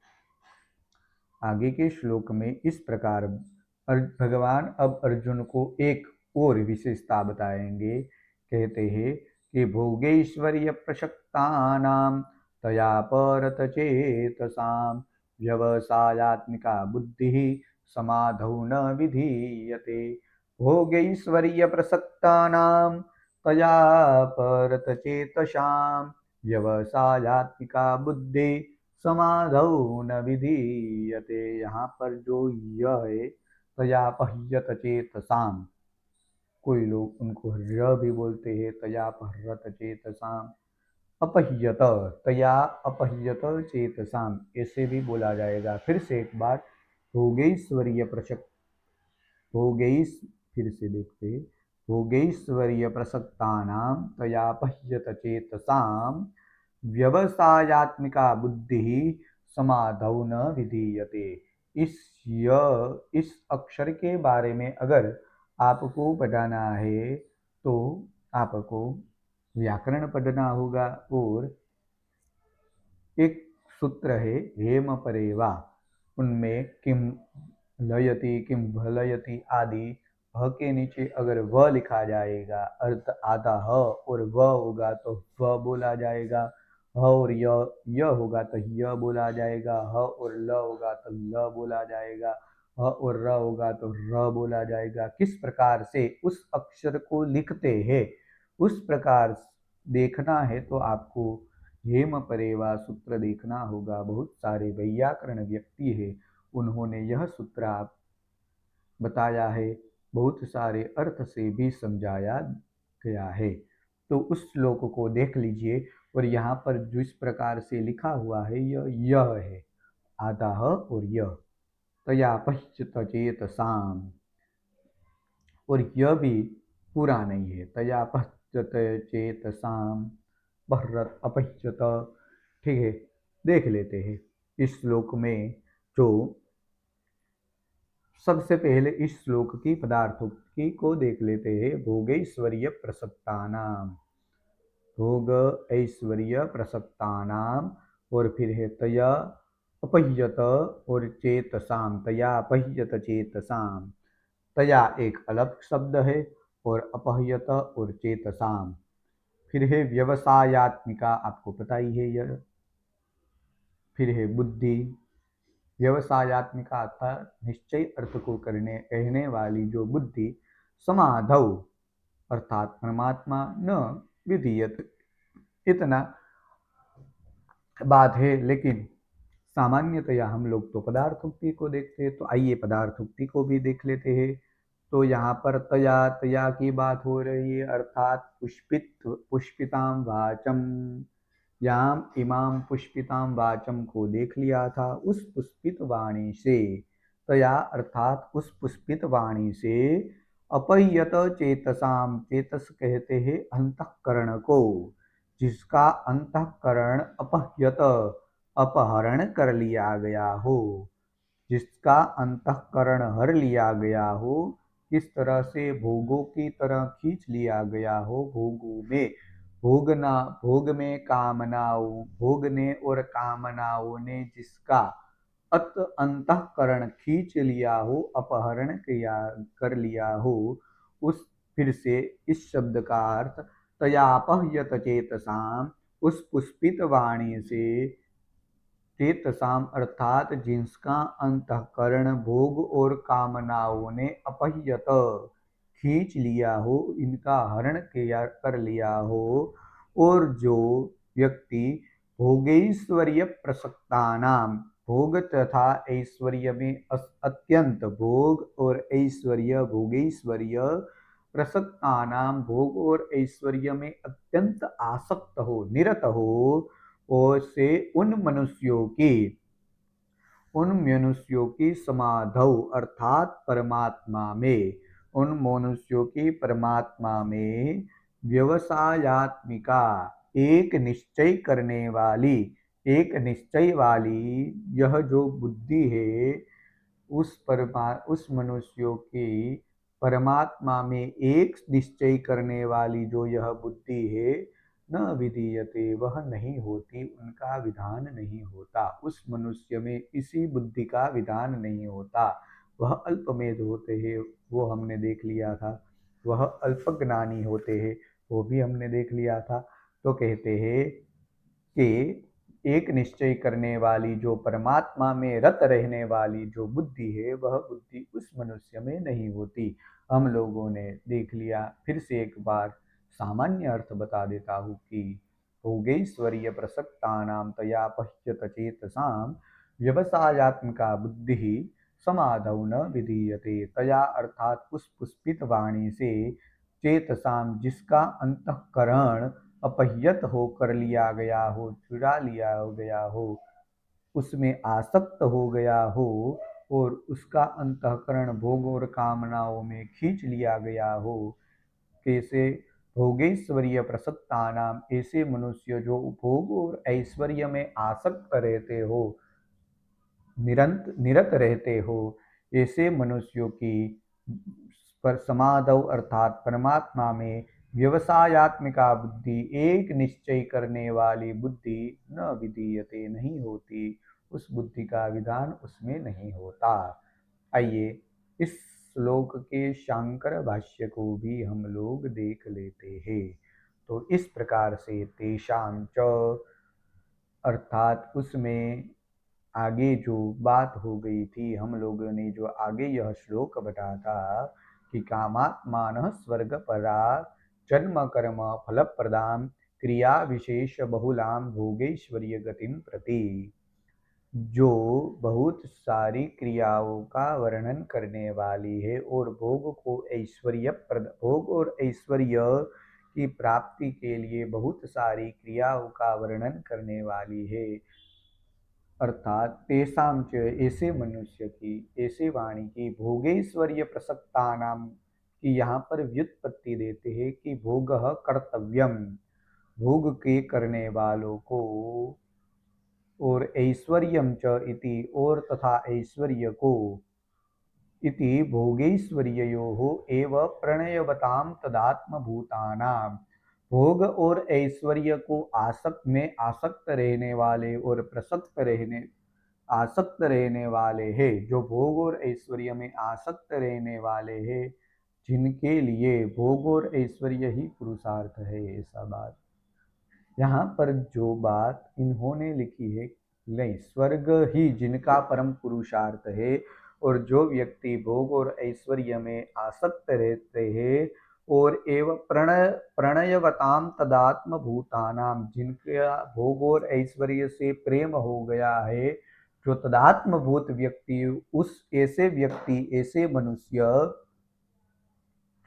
आगे के श्लोक में इस प्रकार भगवान अब अर्जुन को एक और विशेषता बताएंगे। कहते हैं कि भोगैश्वर्य प्रशक्तानां तया परत चेतसां व्यवसायात्मिका बुद्धिः समाधौ न विधीयते। भोगैश्वर्य प्रसक्तानां तया परत चेतसां व्यवसायात्मिका बुद्धि समाधौ न विधीयते। यहाँ पर जो यह है तयापह्यत चेतसाम, कोई लोग उनको र भी बोलते हैं, तयापहरत चेतसाम, अपह्यत, तया अपह्यत चेतसाम ऐसे भी बोला जाएगा। फिर से एक बार, भोगैश्वर्य प्रसक्त, भोगैश, फिर से देखते हैं, भोगैश्वर्य प्रसक्तानां तयापह्यत चेतसाम व्यवसायात्मिका बुद्धि समाधौ न विधीयते। इस अक्षर के बारे में अगर आपको पढ़ाना है तो आपको व्याकरण पढ़ना होगा। और एक सूत्र है हेम परेवा, उनमें किम लयति किम भलयति आदि ह के नीचे अगर व लिखा जाएगा, अर्थ आधा ह और व होगा तो व बोला जाएगा, ह और य होगा तो य बोला जाएगा, ह और ल होगा तो ल बोला जाएगा, ह और र होगा तो र बोला जाएगा। किस प्रकार से उस अक्षर को लिखते हैं उस प्रकार देखना है तो आपको हेम परेवा सूत्र देखना होगा। बहुत सारे वैयाकरण व्यक्ति है, उन्होंने यह सूत्र आप बताया है, बहुत सारे अर्थ से भी समझाया गया है। तो उस श्लोक को देख लीजिए, और यहाँ पर जिस प्रकार से लिखा हुआ है यह है आधा ह और यह तया पश्चित चेत साम, और यह भी पूरा नहीं है, तया पश्चित चेत साम बहरत अपश्चित। ठीक है, देख लेते हैं इस श्लोक में। जो सबसे पहले इस श्लोक की पदार्थोक्ति को देख लेते हैं। भोगैश्वर्य प्रसक्तानाम, भोग ऐश्वर्य प्रसक्तानाम, और फिर है तया अपह्यत और चेतसाम, तया अपह्यत चेतसाम। तया एक अलग शब्द है और अपह्यत और चेतसाम। फिर है व्यवसायात्मिका, आपको पता ही है यह। फिर है बुद्धि, व्यवसायात्मिका अर्थात निश्चय अर्थ को कहने वाली जो बुद्धि। समाधौ अर्थात परमात्मा न विधीयत, इतना बात है। लेकिन सामान्यतया हम लोग तो पदार्थोक्ति को देखते हैं, तो आइए पदार्थोक्ति को भी देख लेते हैं। तो यहाँ पर तया तया की बात हो रही है, अर्थात पुष्पिताम वाचम। याम इमाम पुष्पिताम वाचम को देख लिया था, उस पुष्पित वाणी से, तया अर्थात उस पुष्पित वाणी से, अपह्यत चेतसाम, चेतस कहते हैं अंतःकरण को, जिसका अंतःकरण अपह्यत अपहरण कर लिया गया हो, जिसका अंतःकरण हर लिया गया हो। किस तरह से भोगों की तरह खींच लिया गया हो, भोगों में भोगना, भोग में कामनाओं, भोगने और कामनाओं ने जिसका अंतःकरण खींच लिया हो, अपहरण किया कर लिया हो, उस फिर से इस शब्द का अर्थ तयापह्यत चेतसाम, उस पुष्पित वाणी से, चेतसाम अर्थात जिसका अंतःकरण भोग और कामनाओं ने अपह्यत खींच लिया हो, इनका हरण किया कर लिया हो। और जो व्यक्ति भोगैश्वर्य प्रसक्तानाम, भोग तथा ऐश्वर्य में अत्यंत भोग और ऐश्वर्य, भोगैश्वर्य प्रसक्तानाम, भोग और ऐश्वर्य में अत्यंत आसक्त हो, निरत हो, और से उन मनुष्यों की समाधौ अर्थात परमात्मा में, उन मनुष्यों की परमात्मा में व्यवसायात्मिका, एक निश्चय करने वाली, एक निश्चय वाली यह जो बुद्धि है, उस मनुष्यों की परमात्मा में एक निश्चय करने वाली जो यह बुद्धि है, न विधीयते, वह नहीं होती, उनका विधान नहीं होता। उस मनुष्य में इसी बुद्धि का विधान नहीं होता, वह अल्पमेध होते हैं, वो हमने देख लिया था। वह अल्पज्ञानी होते हैं, वो भी हमने देख लिया था। तो कहते हैं कि एक निश्चय करने वाली जो परमात्मा में रत रहने वाली जो बुद्धि है, वह बुद्धि उस मनुष्य में नहीं होती। हम लोगों ने देख लिया, फिर से एक बार सामान्य अर्थ बता देता हूँ कि भोगैश्वर्य प्रसक्तानाम तया पश्यत चेतसाम व्यवसायात्मिका बुद्धि समाधौ न विधीयते, तया अर्थात उस पुष्पित वाणी से, चेतसाम जिसका अंतःकरण अपह्यत हो कर लिया गया हो, चुरा लिया हो गया हो, उसमें आसक्त हो गया हो, और उसका अंतःकरण भोग और कामनाओं में खींच लिया गया हो। कैसे? भोगैश्वर्य प्रसक्तानाम, ऐसे मनुष्य जो भोग और ऐश्वर्य में आसक्त रहते हो, निरत रहते हो, ऐसे मनुष्यों की पर समाधौ अर्थात परमात्मा में व्यवसायत्मिका बुद्धि, एक निश्चय करने वाली बुद्धि न विधीयते नहीं होती, उस बुद्धि का विधान उसमें नहीं होता। आइए इस श्लोक के शांकर भाष्य को भी हम लोग देख लेते हैं। तो इस प्रकार से तेषां च अर्थात उसमें आगे जो बात हो गई थी, हम लोगों ने जो आगे यह श्लोक बताया था कि कामात्मानः स्वर्गपरा जन्म कर्म फलप्रदां क्रिया विशेष बहुलां भोगैश्वर्य गतिं प्रति, जो बहुत सारी क्रियाओं का वर्णन करने वाली है और भोग और ऐश्वर्य की प्राप्ति के लिए बहुत सारी क्रियाओं का वर्णन करने वाली है। अर्थात तेषां च ऐसे मनुष्य की, ऐसे वाणी की, भोगैश्वर्य प्रसक्तानाम की यहाँ पर व्युत्पत्ति देते हैं कि भोगः कर्तव्यम, भोग के करने वालों को, और ऐश्वर्यम च इति, और तथा ऐश्वर्य को, इति भोगैश्वर्ययोः एव प्रणयवतां तदात्मभूतानां, भोग और ऐश्वर्य को आसक्त में आसक्त रहने वाले और आसक्त रहने वाले हैं, जो भोग और ऐश्वर्य में आसक्त रहने वाले हैं, जिनके लिए भोग और ऐश्वर्य ही पुरुषार्थ है। ऐसा बात यहाँ पर जो बात इन्होंने लिखी है, नहीं, स्वर्ग ही जिनका परम पुरुषार्थ है, और जो व्यक्ति भोग और ऐश्वर्य में आसक्त रहते हैं और एवं प्रणयवताम तदात्म भूतानाम, जिनका भोग और ऐश्वर्य से प्रेम हो गया है, जो तदात्म भूत व्यक्ति, उस ऐसे व्यक्ति, ऐसे मनुष्य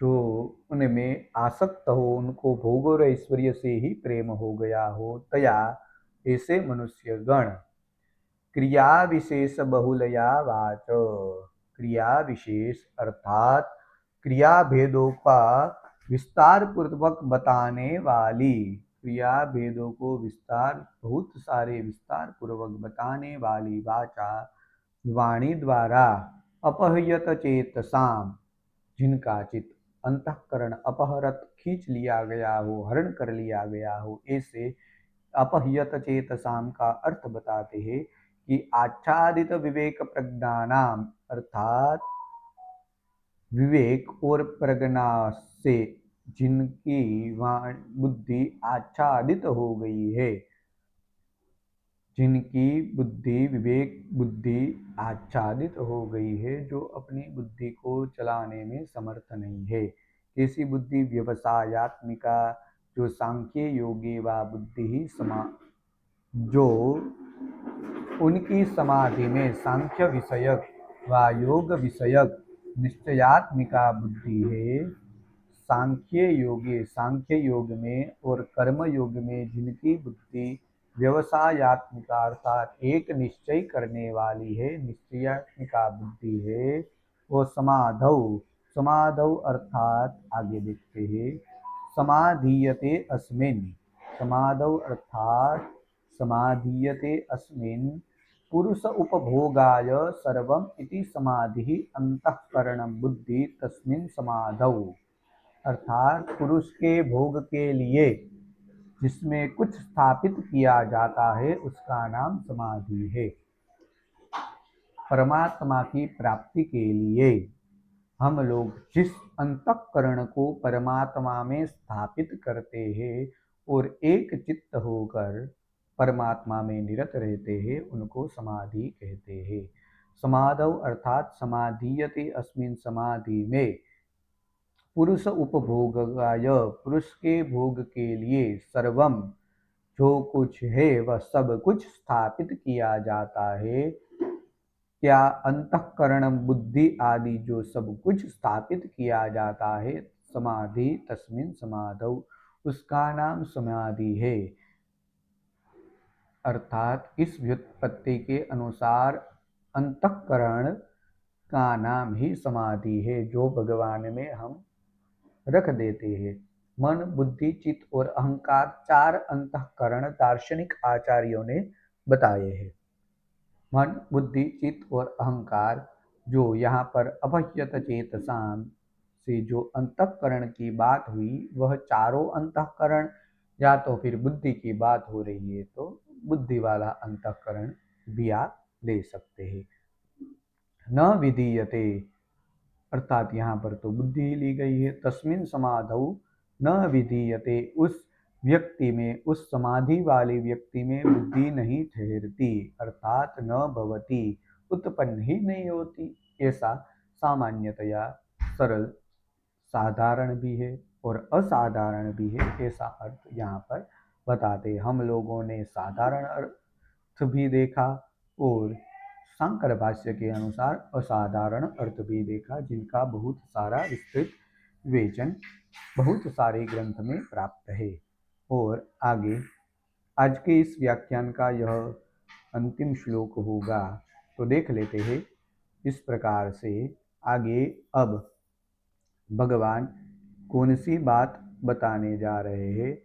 जो उनमें आसक्त हो, उनको भोग और ऐश्वर्य से ही प्रेम हो गया हो, तया ऐसे मनुष्य गण क्रिया विशेष बहुलया वाच, क्रिया विशेष अर्थात क्रिया भेदों का विस्तार पूर्वक बताने वाली, क्रिया भेदों को बहुत सारे विस्तार पूर्वक बताने वाली वाचा, वाणी द्वारा अपहयत चेतसाम, जिनका चित्त अंतःकरण अपहरत, खींच लिया गया हो, हरण कर लिया गया हो, ऐसे अपहयत चेतसाम का अर्थ बताते हैं कि आच्छादित विवेक प्रज्ञानाम, अर्थात विवेक और प्रज्ञा से जिनकी बुद्धि आच्छादित हो गई है, जिनकी बुद्धि, विवेक बुद्धि आच्छादित हो गई है, जो अपनी बुद्धि को चलाने में समर्थ नहीं है। कैसी बुद्धि? व्यवसायत्मिका, जो सांख्य योगी व बुद्धि ही जो उनकी समाधि में सांख्य विषयक व योग विषयक निश्चयात्मिका बुद्धि है। सांख्य योग में और कर्म योग में जिनकी बुद्धि व्यवसायत्मिका अर्थात एक निश्चय करने वाली है, निश्चयात्मिका बुद्धि है, वो समाधौ अर्थात आगे देखते हैं, समाधीयते अस्मिन्, समाधौ अर्थात समाधीयते अस्मिन् पुरुष उपभोगाय सर्वम इति समाधि अंतःकरणं बुद्धि तस्मिन् समाधौ, अर्थात पुरुष के भोग के लिए जिसमें कुछ स्थापित किया जाता है, उसका नाम समाधि है। परमात्मा की प्राप्ति के लिए हम लोग जिस अंतःकरण को परमात्मा में स्थापित करते हैं और एक चित्त होकर परमात्मा में निरत रहते हैं, उनको समाधि कहते हैं। समाधौ अर्थात समाधीयते अस्मिन्, समाधि में पुरुष उपभोगाय, पुरुष के भोग के लिए सर्वम, जो कुछ है वह सब कुछ स्थापित किया जाता है। क्या? अंतःकरण, बुद्धि आदि जो सब कुछ स्थापित किया जाता है, समाधि तस्मिन् समाधौ, उसका नाम समाधि है। अर्थात इस व्युत्पत्ति के अनुसार अंतःकरण का नाम ही समाधि है, जो भगवान में हम रख देते हैं। मन, बुद्धि, चित्त और अहंकार, चार अंतःकरण दार्शनिक आचार्यों ने बताए हैं। मन, बुद्धि, चित्त और अहंकार, जो यहाँ पर अपह्यत चेतसाम से जो अंतःकरण की बात हुई वह चारों अंतःकरण, या तो फिर बुद्धि की बात हो रही है तो बुद्धि वाला अंतःकरण भी आप ले सकते हैं। न विधीयते, अर्थात यहाँ पर तो बुद्धि ही ली गई है। तस्मिन समाधौ न विधीयते, उस व्यक्ति में, उस समाधि वाली व्यक्ति में बुद्धि नहीं ठहरती, अर्थात न भवती, उत्पन्न ही नहीं होती। ऐसा सामान्यतया सरल, साधारण भी है और असाधारण भी है, ऐसा अर्थ यहाँ पर बताते। हम लोगों ने साधारण अर्थ भी देखा और शंकर भाष्य के अनुसार असाधारण अर्थ भी देखा, जिनका बहुत सारा विस्तृत विवेचन बहुत सारे ग्रंथ में प्राप्त है। और आगे आज के इस व्याख्यान का यह अंतिम श्लोक होगा, तो देख लेते हैं। इस प्रकार से आगे अब भगवान कौन सी बात बताने जा रहे हैं,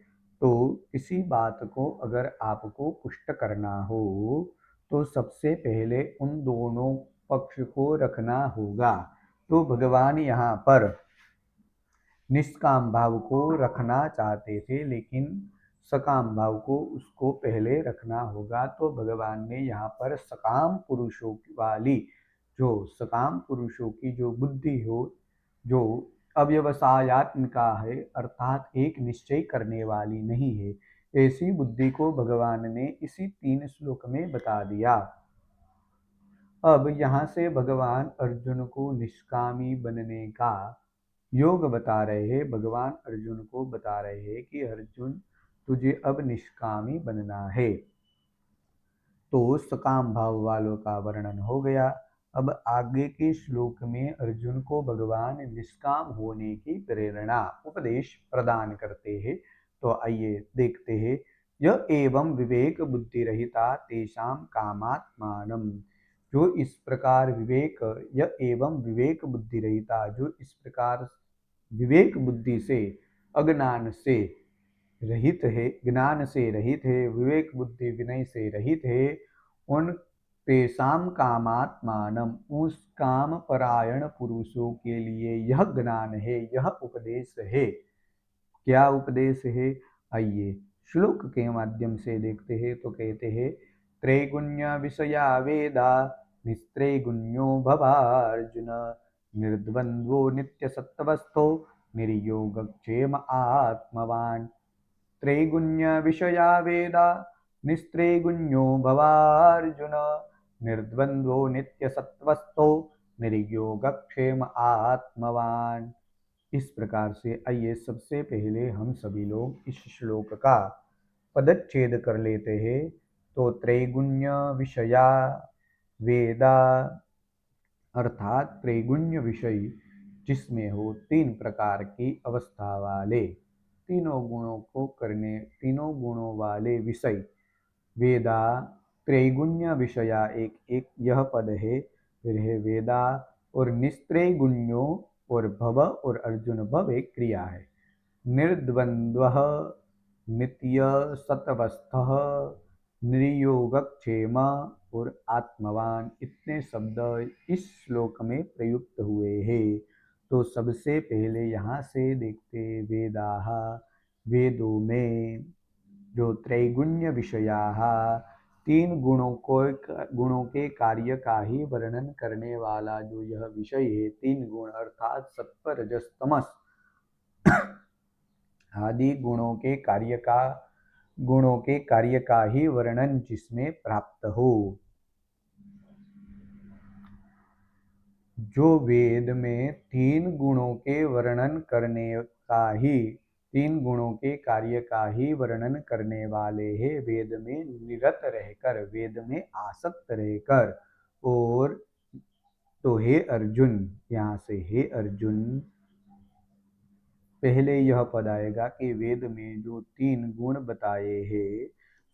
तो किसी बात को अगर आपको पुष्ट करना हो तो सबसे पहले उन दोनों पक्ष को रखना होगा। तो भगवान यहाँ पर निष्काम भाव को रखना चाहते थे, लेकिन सकाम भाव को उसको पहले रखना होगा। तो भगवान ने यहाँ पर सकाम पुरुषों वाली, जो सकाम पुरुषों की जो बुद्धि हो, जो अव्यवसायत्मिका है, अर्थात एक निश्चय करने वाली नहीं है, ऐसी बुद्धि को भगवान ने इसी 3 श्लोक में बता दिया। अब यहाँ से भगवान अर्जुन को निष्कामी बनने का योग बता रहे हैं। भगवान अर्जुन को बता रहे हैं कि अर्जुन, तुझे अब निष्कामी बनना है। तो सकाम भाव वालों का वर्णन हो गया। अब आगे के श्लोक में अर्जुन को भगवान निष्काम होने की प्रेरणा, उपदेश प्रदान करते हैं। तो आइए देखते हैं। यह एवं विवेक बुद्धि रहिता तेषाम कामात्मानम, जो इस प्रकार विवेक, यह एवं विवेक बुद्धि रहिता, जो इस प्रकार विवेक बुद्धि से, अज्ञान से रहित है, ज्ञान से रहित है, विवेक बुद्धि विनय से रहित है, उन तेषाम कामात्मानम, उस काम परायण पुरुषों के लिए यह ज्ञान है, यह उपदेश है। क्या उपदेश है, आइए श्लोक के माध्यम से देखते हैं। तो कहते हैं, त्रैगुण्य विषया वेदा निस्त्रैगुण्यो भवार्जुन, निर्द्वन्द्वो नित्य सत्वस्थो निर्योगक्षेम आत्मवान्। त्रैगुण्य विषया वेदा निस्त्रैगुण्यो भवार्जुन, निर्द्वन्द्वो नित्य सत्वस्थो निर्योगक्षेम आत्मवान्। इस प्रकार से आइए सबसे पहले हम सभी लोग इस श्लोक का पदच्छेद कर लेते हैं। तो त्रैगुण्य विषया वेदा, अर्थात त्रैगुण्य विषय जिसमें हो 3 प्रकार की अवस्था वाले, तीनों गुणों को करने, तीनों गुणों वाले विषय वेदा। त्रैगुण्य विषया एक एक यह पद है, फिर है वेदा, और निस्त्रैगुण्यो और भव और अर्जुन, भव एक क्रिया है। निर्द्वंद्व नित्य सतवस्थ निर्योगक्षेम और आत्मवान, इतने शब्द इस श्लोक में प्रयुक्त हुए हैं। तो सबसे पहले यहाँ से देखते वेदाः, वेदों में जो त्रैगुण्य विषयाः, 3 गुणों के कार्य का ही वर्णन करने वाला जो यह विषय है, 3 गुण अर्थात सत्व रजस तमस आदि गुणों के कार्य का ही वर्णन जिसमें प्राप्त हो। जो वेद में 3 गुणों के वर्णन करने का ही, 3 गुणों के कार्य का ही वर्णन करने वाले हैं, वेद में निरत रहकर, वेद में आसक्त रहकर। और तो हे अर्जुन, यहाँ से हे अर्जुन, पहले यह पद आएगा कि वेद में जो 3 गुण बताए हैं,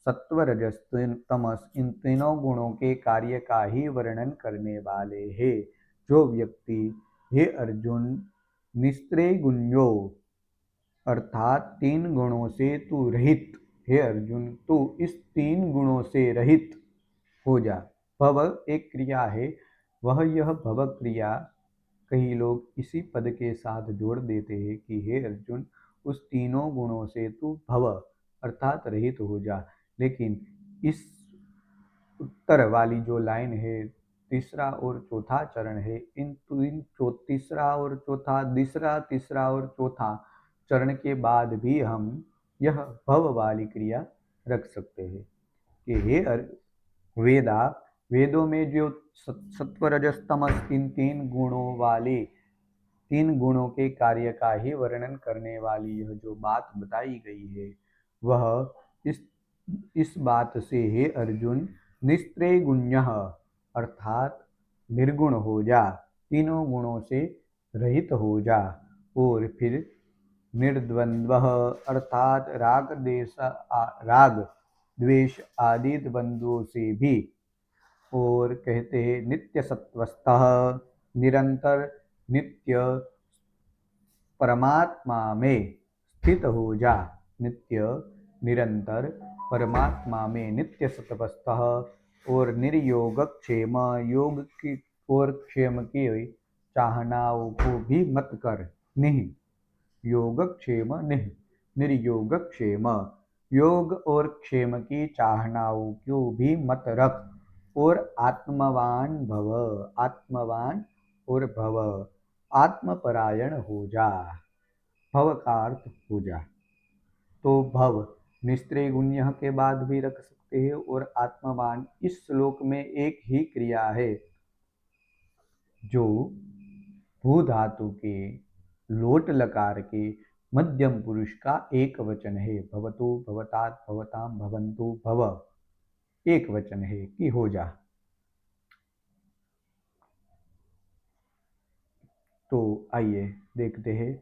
सत्व रजस तमस, इन तीनों गुणों के कार्य का ही वर्णन करने वाले हैं। जो व्यक्ति, हे अर्जुन, निस्त्रैगुण्यो, अर्थात 3 गुणों से तू रहित, हे अर्जुन तू इस 3 गुणों से रहित हो जा। भव एक क्रिया है, वह यह भव क्रिया कई लोग इसी पद के साथ जोड़ देते हैं कि हे अर्जुन, उस तीनों गुणों से तू भव अर्थात रहित हो जा। लेकिन इस उत्तर वाली जो लाइन है, तीसरा और चौथा चरण है, तीसरा और चौथा, तीसरा और चौथा चरण के बाद भी हम यह भव वाली क्रिया रख सकते हैं कि हे वेदा, वेदों में जो सत्व रजस तमस इन तीन गुणों के कार्य का ही वर्णन करने वाली यह जो बात बताई गई है, वह इस इस बात से हे अर्जुन निस्त्रेगुण्य अर्थात निर्गुण हो जा, तीनों गुणों से रहित हो जा। और फिर निर्द्वंद्व अर्थात राग द्वेष आदि द्वंद्वों से भी, और कहते हैं नित्य सत्वस्थः निरंतर नित्य परमात्मा में स्थित हो जा, नित्य निरंतर परमात्मा में नित्य सत्वस्थः और निर्योग क्षेम, योग की और क्षेम की चाहनाओं को भी मत कर, नहीं योगक्षेम नहीं, निर्योग क्षेम, योग और क्षेम की चाहनाओं को भी मत रख, और आत्मवान भव, आत्मवान और भव, आत्मपरायण हो जा, भव का अर्थ हो जा। तो भव निस्त्रेय गुण्य के बाद भी रख सकते हैं, और आत्मवान इस श्लोक में एक ही क्रिया है जो भू धातु के लोट लकार के मध्यम पुरुष का एक वचन है। भवतु भवतात भवताम भवन्तु भव एक वचन है कि हो जा। तो आइए देखते हैं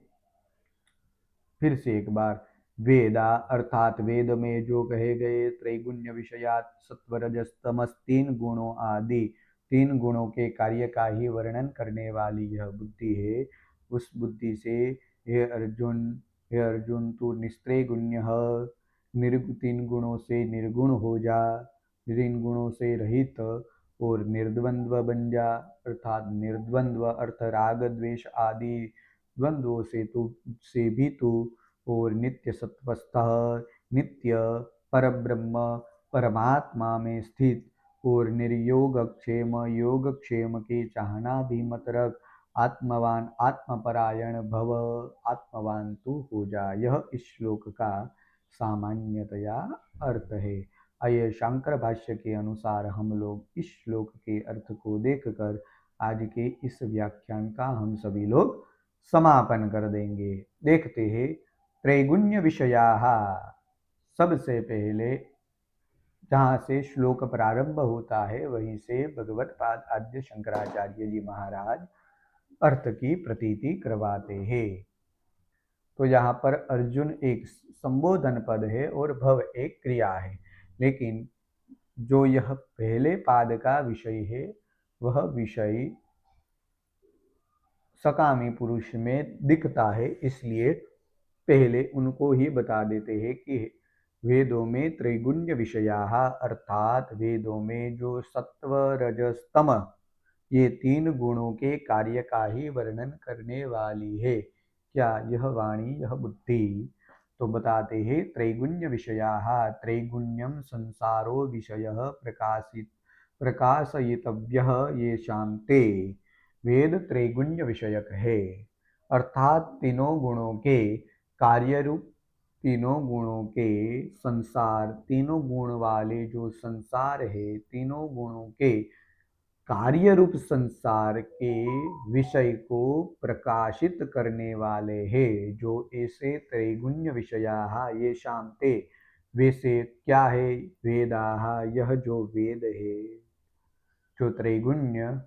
फिर से एक बार। वेदा अर्थात वेद में जो कहे गए त्रैगुण्य विषयात सत्वरजस तमस तीन गुणों आदि तीन गुणों के कार्य का ही वर्णन करने वाली यह बुद्धि है, उस बुद्धि से हे अर्जुन तू निस्त्रैगुण्य तीन गुणों से निर्गुण हो जा, तीन गुणों से रहित और निर्द्वंद्व बन जा, अर्थात निर्द्वंद्व अर्थ राग द्वेष आदि द्वंद्वों से भी तू और नित्य सत्वस्थः नित्य परब्रह्म परमात्मा में स्थित और निर्योग क्षेम की चाहना भी मत रख, आत्मवान आत्मपरायण भव, आत्मवान तू हो जा। यह इस श्लोक का सामान्यतया अर्थ है। आइए शांकर भाष्य के अनुसार हम लोग इस श्लोक के अर्थ को देखकर आज के इस व्याख्यान का हम सभी लोग समापन कर देंगे। देखते हैं त्रैगुण्य विषयाः, सबसे पहले जहाँ से श्लोक प्रारंभ होता है वहीं से भगवत पाद आद्य शंकराचार्य जी महाराज अर्थ की प्रतीति करवाते हैं। तो यहाँ पर अर्जुन एक संबोधन पद है और भव एक क्रिया है, लेकिन जो यह पहले पाद का विषय है वह विषय सकामी पुरुष में दिखता है, इसलिए पहले उनको ही बता देते हैं कि वेदों में त्रैगुण्य विषयाः अर्थात वेदों में जो सत्व रजस तम ये तीन गुणों के कार्य का ही वर्णन करने वाली है। क्या यह वाणी, यह बुद्धि? तो बताते हैं त्रैगुण्य विषयाः, त्रैगुण्यम संसारो विषयः प्रकाशयितव्यः येषां ते, वेद त्रैगुण्य विषयक है, अर्थात तीनों गुणों के कार्य रूप, तीनों गुणों के संसार, तीनों गुण वाले जो संसार है, तीनों गुणों के कार्य रूप संसार के विषय को प्रकाशित करने वाले हैं, जो ऐसे त्रैगुण्य विषयाः ये शांते, वैसे क्या है वेदाः, यह जो वेद है जो त्रैगुण्य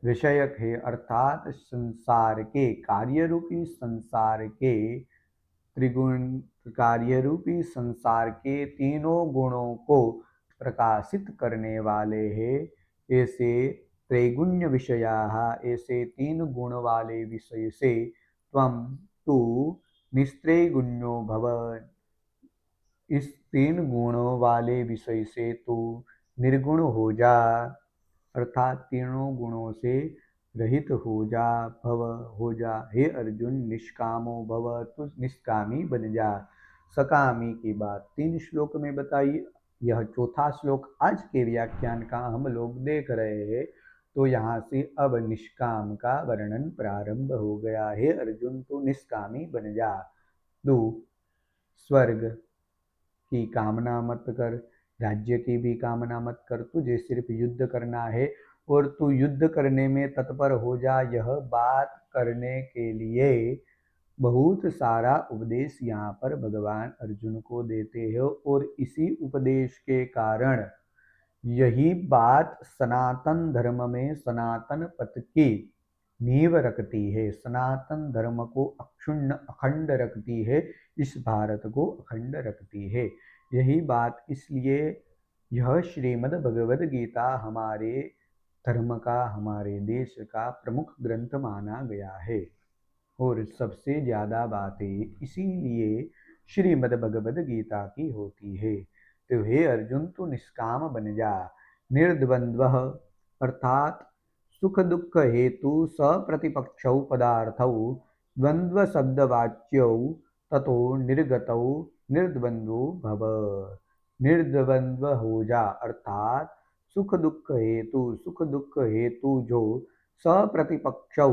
विषयक है, अर्थात संसार के कार्य रूपी संसार के त्रिगुण कार्य रूपी संसार के तीनों गुणों को प्रकाशित करने वाले हैं। ऐसे त्रैगुण्य विषयाः, ऐसे तीन गुण वाले विषय से त्वं तू निस्त्रैगुण्यो भव, इस तीन गुणों वाले विषय से तू निर्गुण हो जा, अर्थात तीनों गुणों से रहित हो जा, भव हो जा। हे अर्जुन, निष्कामो भव, तू निष्कामी बन जा। सकामी की बात 3 श्लोक में बताई। यह चौथा श्लोक आज के व्याख्यान का हम लोग देख रहे हैं। तो यहाँ से अब निष्काम का वर्णन प्रारंभ हो गया। हे अर्जुन, तू निष्कामी बन जा। तू स्वर्ग की कामना मत कर, राज्य की भी कामना मत कर, तुझे सिर्फ युद्ध करना है और तू युद्ध करने में तत्पर हो जा। यह बात करने के लिए बहुत सारा उपदेश यहाँ पर भगवान अर्जुन को देते हैं और इसी उपदेश के कारण यही बात सनातन धर्म में सनातन पथ की नींव रखती है, सनातन धर्म को अक्षुण्ण अखंड रखती है, इस भारत को अखंड रखती है। यही बात इसलिए यह श्रीमद् भगवद गीता हमारे धर्म का, हमारे देश का प्रमुख ग्रंथ माना गया है। और सबसे ज्यादा बातें इसीलिए श्रीमद् भगवद गीता की होती है। तो हे अर्जुन, तू निष्काम बन जा। निर्द्वंद्व अर्थात सुख दुख हेतु सप्रतिपक्षौ पदार्थौ द्वंद्व शब्दवाच्यौ ततो निर्गतौ निर्द्वंद्वो भव। निर्द्वंद्व हो जा अर्थात सुख दुख हेतु जो सप्रतिपक्षौ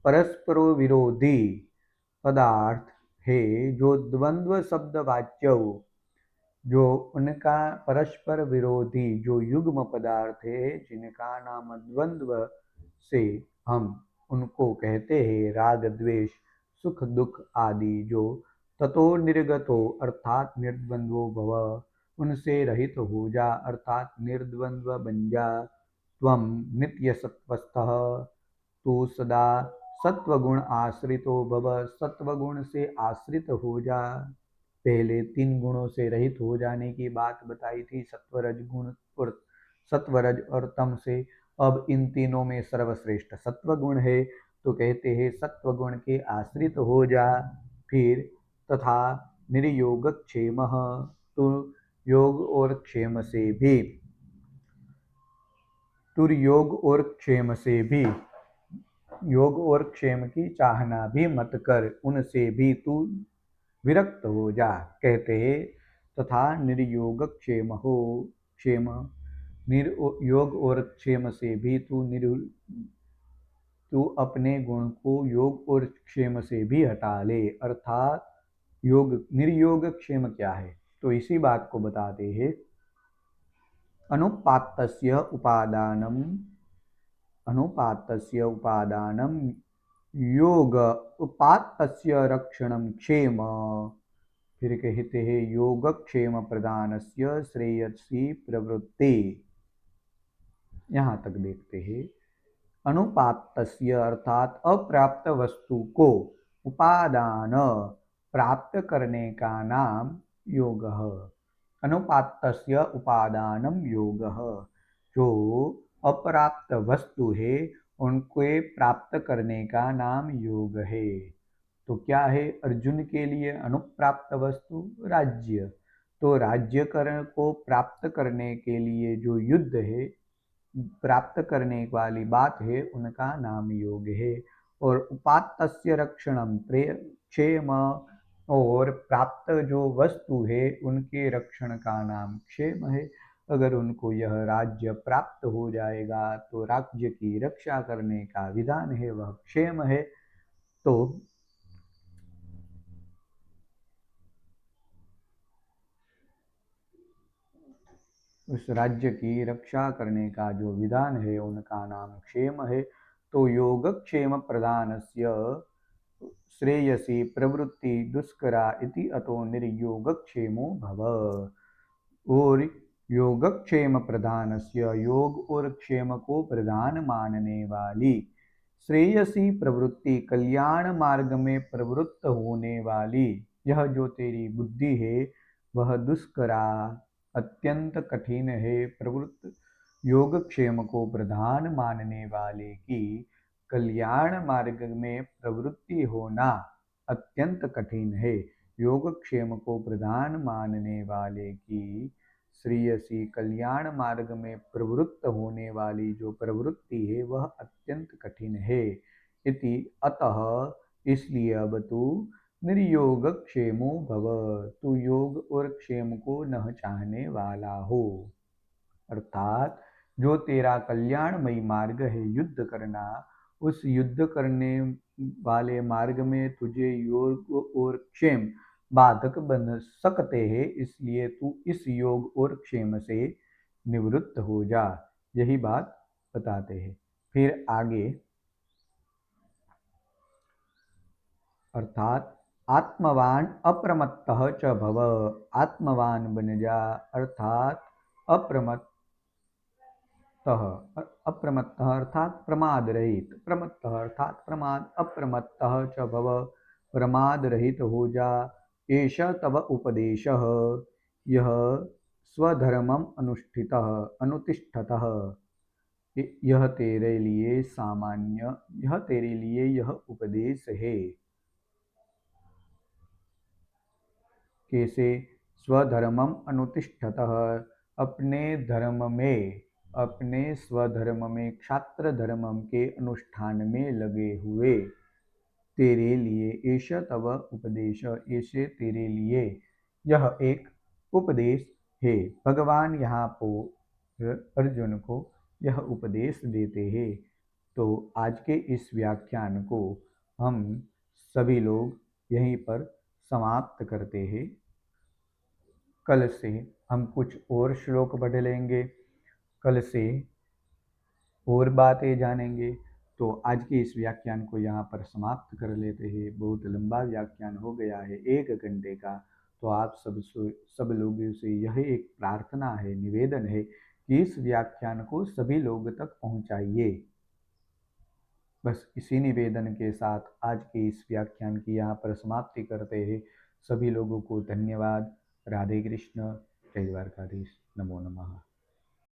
परस्पर विरोधी पदार्थ है, जो द्वंद्व शब्द वाच्य जो उनका परस्पर विरोधी जो युग्म पदार्थ है, जिनका नाम द्वंद्व से हम उनको कहते हैं राग द्वेष सुख दुख आदि, जो ततो निर्गतो अर्थात निर्द्वंद्वो भव, उनसे रहित हो जा अर्थात निर्द्वंद्व बन जा। त्वम नित्य सत्वस्थः, तू सदा सत्वगुण आश्रितो भव, सत्वगुण से आश्रित हो जा। पहले 3 गुणों से रहित हो जाने की बात बताई थी, सत्वरज गुण और सत्वरज और तम से। अब इन तीनों में सर्वश्रेष्ठ सत्वगुण है, तो कहते हैं सत्वगुण के आश्रित हो जा। फिर तथा निर्योग क्षेम, तो योग और क्षेम से भी, दुर्योग और क्षेम से भी, योग और क्षेम की चाहना भी मत कर, उनसे भी तू विरक्त हो जा। कहते हैं तथा निर्योग क्षेम हो, क्षेम निर्योग और क्षेम से भी तू अपने गुण को योग और क्षेम से भी हटा ले। अर्थात योग निर्योग क्षेम क्या है, तो इसी बात को बताते हैं। अनुपात्तस्य उपादानम, अनुपात्तस्य उपादानम योग, उपात्तस्य रक्षणम क्षेम। फिर कहते हैं योगक्षेम प्रदानस्य श्रेयसी प्रवृत्ति। यहाँ तक देखते हैं। अनुपात्तस्य अर्थात अप्राप्त वस्तु को उपादान प्राप्त करने का नाम योग। अनुपात्तस्य उपादानम योग, जो अप्राप्त वस्तु है उनको प्राप्त करने का नाम योग है। तो क्या है अर्जुन के लिए अनुप्राप्त वस्तु? राज्य। तो राज्य को प्राप्त करने के लिए जो युद्ध है, प्राप्त करने वाली बात है, उनका नाम योग है। और उपात्तस्य रक्षणम क्षेम, और प्राप्त जो वस्तु है उनके रक्षण का नाम क्षेम है। अगर उनको यह राज्य प्राप्त हो जाएगा तो राज्य की रक्षा करने का विधान है वह क्षेम है। तो उस राज्य की रक्षा करने का जो विधान है उनका नाम क्षेम है। तो योगक्षेम प्रदानस्य श्रेयसी प्रवृत्ति दुष्करा इति अतो निर्योगक्षेमो भव। और योगक्षेम प्रधानस्य, योग और क्षेम को प्रधान मानने वाली, श्रेयसी प्रवृत्ति कल्याण मार्ग में प्रवृत्त होने वाली, यह जो तेरी बुद्धि है वह दुष्करा अत्यंत कठिन है। प्रवृत्त योगक्षेम को प्रधान मानने वाले की कल्याण मार्ग में प्रवृत्ति होना अत्यंत कठिन है। योगक्षेम को प्रधान मानने वाले की श्रेयसी कल्याण मार्ग में प्रवृत्त होने वाली जो प्रवृत्ति है वह अत्यंत कठिन है। इति अतः इसलिए अब तू निर्योग क्षेमो भव, तू योग और क्षेम को न चाहने वाला हो। अर्थात जो तेरा कल्याणमयी मार्ग है युद्ध करना, उस युद्ध करने वाले मार्ग में तुझे योग और क्षेम बाधक बन सकते हैं, इसलिए तू इस योग और क्षेम से निवृत्त हो जा। यही बात बताते हैं। फिर आगे अर्थात आत्मवान अप्रमत्तः च भव, आत्मवान बन जा अर्थात अप्रमत्तः, अप्रमत्तः अर्थात प्रमाद रहित, प्रमत्तः अर्थात प्रमाद, अप्रमत्तः च भव प्रमाद रहित हो जा। एष तव उपदेशः, यह स्वधर्मम अनुष्ठितः अनुतिष्ठतः, यह तेरे लिए सामान्य, यह तेरे लिए यह उपदेश है। कैसे? स्वधर्मम अनुतिष्ठतः, अपने धर्म में, अपने स्वधर्म में क्षात्र धर्म के अनुष्ठान में लगे हुए। तेरे लिए एष तव उपदेश, ऐसे तेरे लिए यह एक उपदेश है। भगवान यहाँ पर अर्जुन को यह उपदेश देते हैं। तो आज के इस व्याख्यान को हम सभी लोग यहीं पर समाप्त करते हैं। कल से हम कुछ और श्लोक पढ़ लेंगे, कल से और बातें जानेंगे। तो आज के इस व्याख्यान को यहाँ पर समाप्त कर लेते हैं। बहुत लंबा व्याख्यान हो गया है, 1 घंटे का। तो आप सब लोगों से यह एक प्रार्थना है, निवेदन है कि इस व्याख्यान को सभी लोग तक पहुँचाइए। बस इसी निवेदन के साथ आज के इस व्याख्यान की यहाँ पर समाप्ति करते हैं। सभी लोगों को धन्यवाद। राधे कृष्ण। जय द्वारकाधीश। नमो नमः।